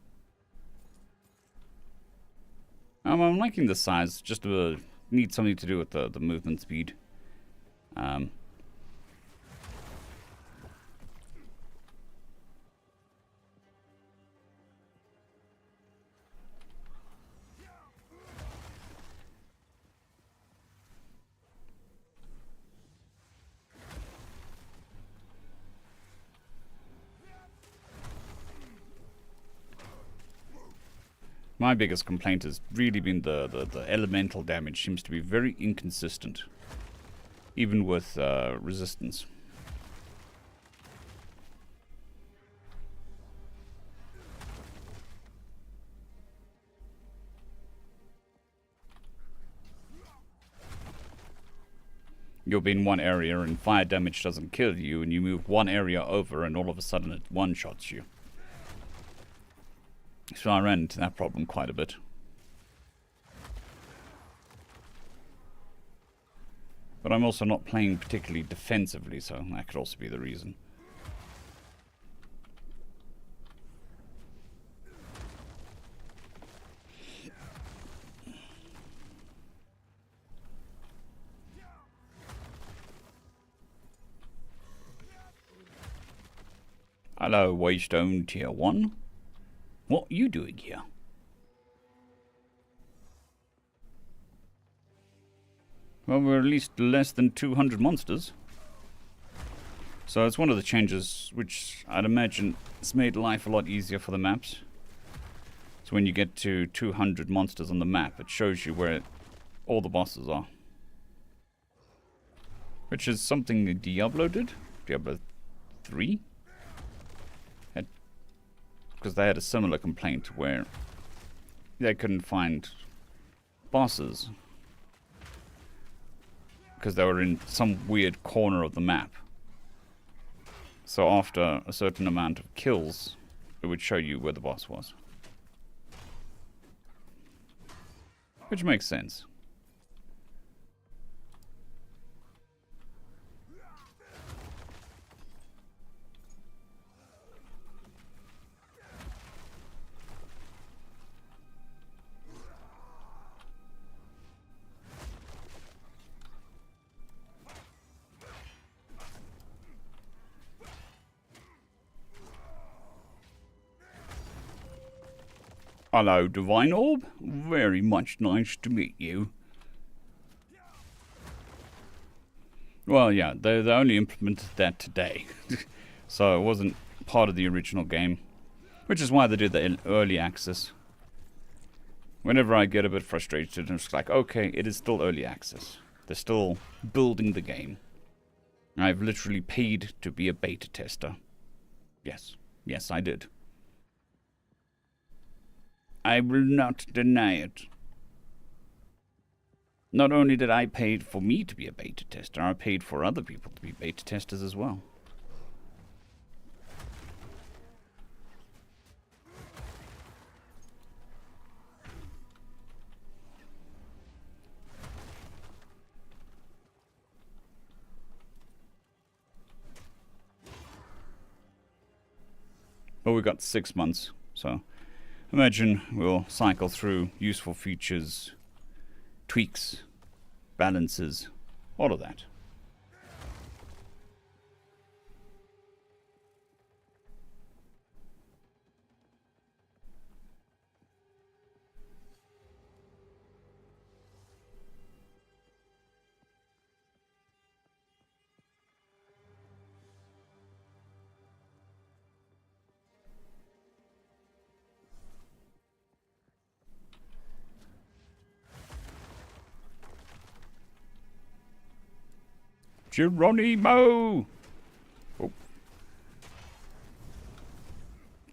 I'm liking the size. Just need something to do with the movement speed. My biggest complaint has really been the elemental damage seems to be very inconsistent, even with resistance. You'll be in one area and fire damage doesn't kill you, and you move one area over and all of a sudden it one-shots you. So I ran into that problem quite a bit. But I'm also not playing particularly defensively, so that could also be the reason. Hello, Waystone Tier 1. What are you doing here? Well, we're at least less than 200 monsters. So it's one of the changes which I'd imagine has made life a lot easier for the maps. So when you get to 200 monsters on the map, it shows you where all the bosses are. Which is something that Diablo did. Diablo 3? Because they had a similar complaint where they couldn't find bosses because they were in some weird corner of the map. So after a certain amount of kills, it would show you where the boss was. Which makes sense. Hello, Divine Orb. Very much nice to meet you. Well, yeah, they only implemented that today. So it wasn't part of the original game. Which is why they did the early access. Whenever I get a bit frustrated, I'm just like, okay, it is still early access. They're still building the game. I've literally paid to be a beta tester. Yes. Yes, I did. I will not deny it. Not only did I pay for me to be a beta tester, I paid for other people to be beta testers as well. But we got 6 months, so imagine we'll cycle through useful features, tweaks, balances, all of that. Geronimo! Oh.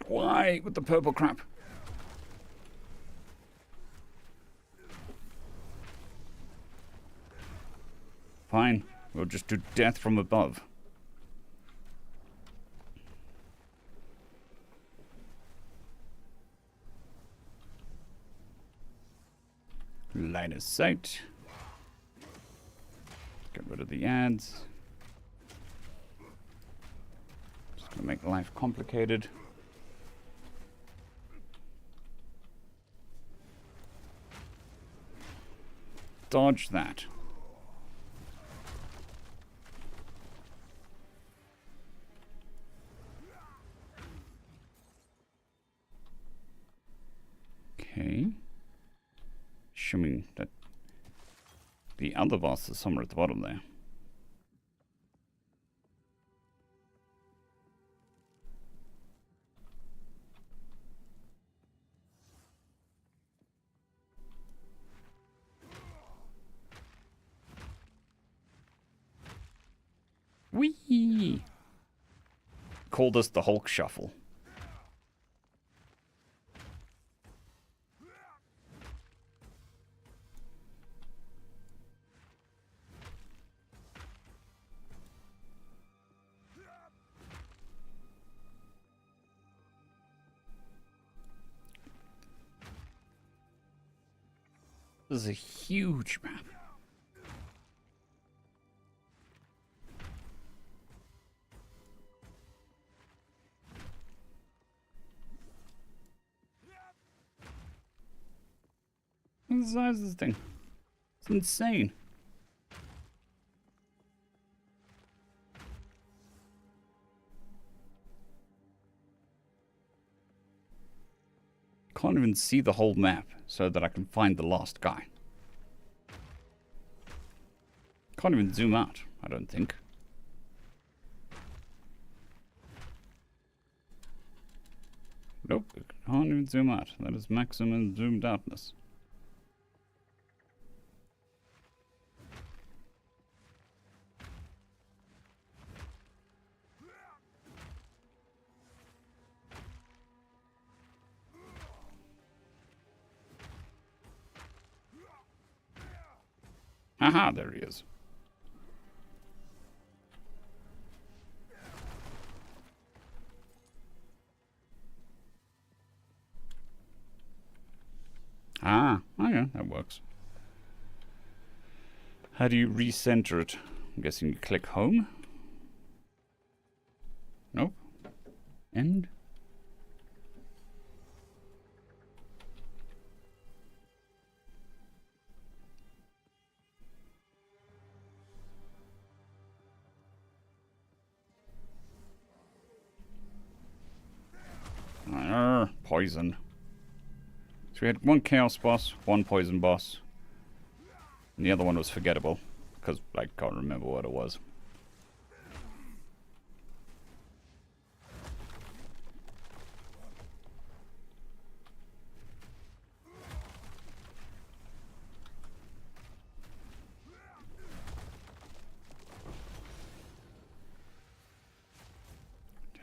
Why with the purple crap? Fine, we'll just do death from above. Line of sight. Get rid of the ads. life complicated. Dodge that. Okay. Assuming that the other boss is somewhere at the bottom there. Whee! Call this the Hulk Shuffle. This is a huge map. What the size of this thing? It's insane. Can't even see the whole map so that I can find the last guy. Can't even zoom out, I don't think. Nope, can't even zoom out. That is maximum zoomed outness. Aha, there he is. Ah, okay, that works. How do you recenter it? I'm guessing you click home? Nope. End? Poison. So we had one chaos boss, one poison boss, and the other one was forgettable, because I can't remember what it was.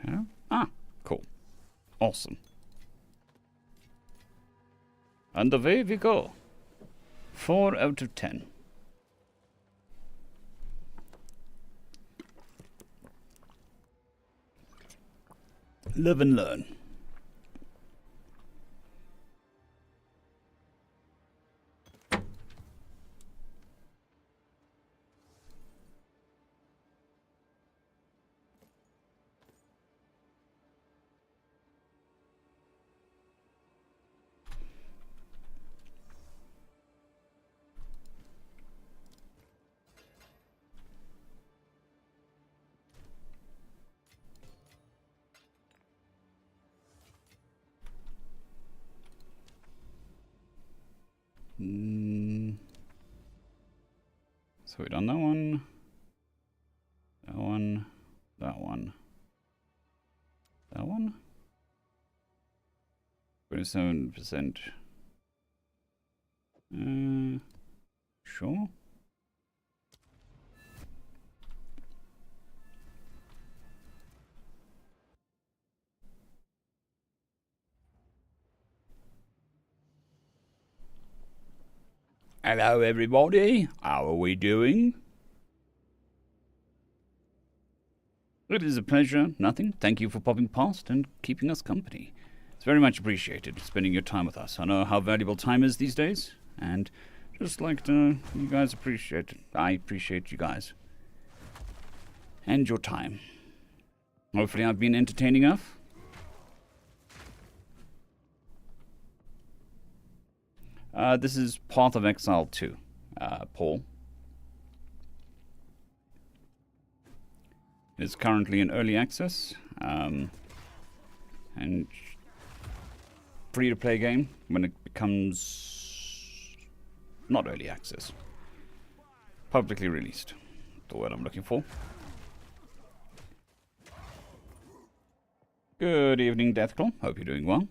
Yeah. Ah, cool. Awesome. And away we go. 4 out of 10. Live and learn. So we done that one, that one, that one, that one. 27%. Sure. Hello everybody, how are we doing? It is a pleasure, nothing. Thank you for popping past and keeping us company. It's very much appreciated, spending your time with us. I know how valuable time is these days, and just like to, you guys appreciate it. I appreciate you guys. And your time. Hopefully I've been entertaining enough. This is Path of Exile 2, Paul. It is currently in early access, and free-to-play game when it becomes not early access. Publicly released, the word I'm looking for. Good evening, Deathclaw. Hope you're doing well.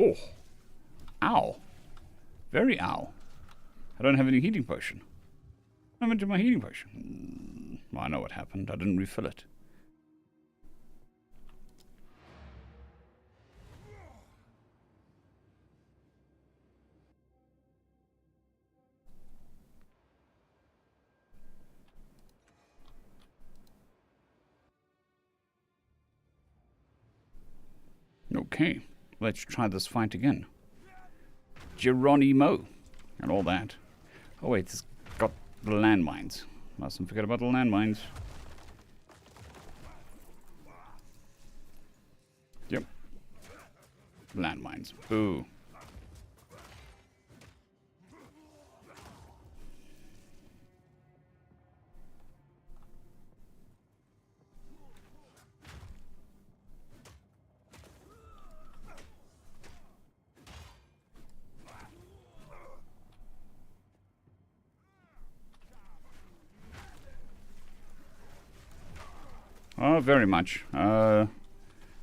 Oh. Ow. Very ow. I don't have any healing potion. I'm into my healing potion. Well, I know what happened. I didn't refill it. Okay, let's try this fight again. Geronimo and all that. Oh wait, it's got the landmines. Mustn't forget about the landmines. Yep. Landmines. Boo. Oh, very much. They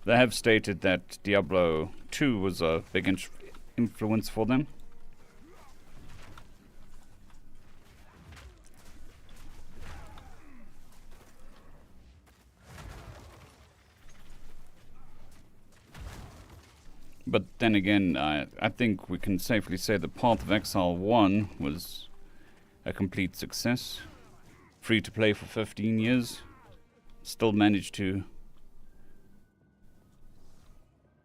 have stated that Diablo 2 was a big influence for them. But then again, I think we can safely say the Path of Exile 1 was a complete success. Free to play for 15 years. Still managed to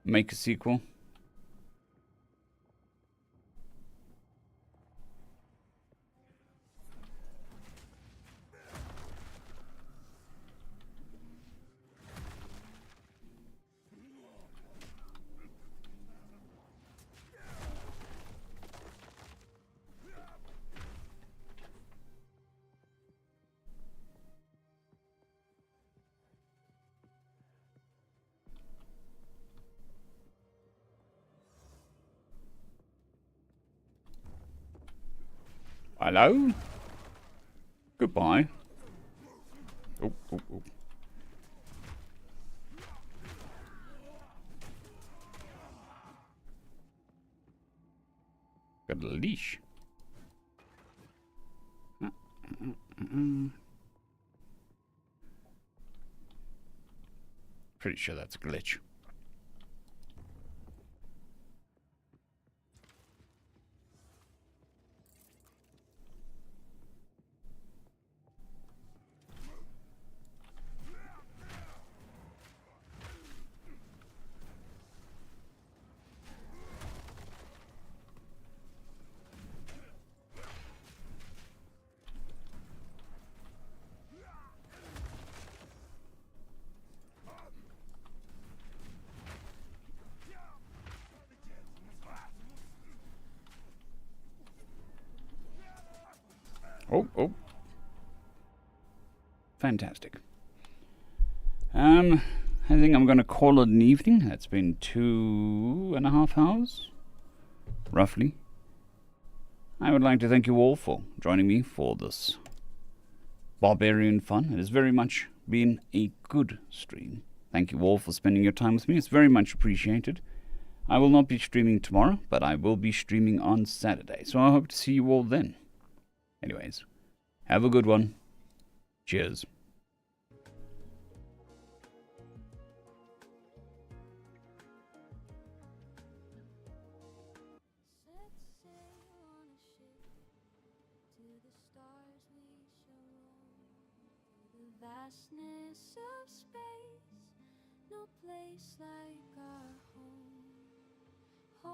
make a sequel. Hello? Goodbye. Oh, oh, oh. Got a leash. Pretty sure that's a glitch. Oh, oh. Fantastic. I think I'm going to call it an evening. That's been 2.5 hours, roughly. I would like to thank you all for joining me for this barbarian fun. It has very much been a good stream. Thank you all for spending your time with me. It's very much appreciated. I will not be streaming tomorrow, but I will be streaming on Saturday. So I hope to see you all then. Anyways, have a good one. Cheers. Set sail on a ship to the stars we shall roam. Through the vastness of space, no place like our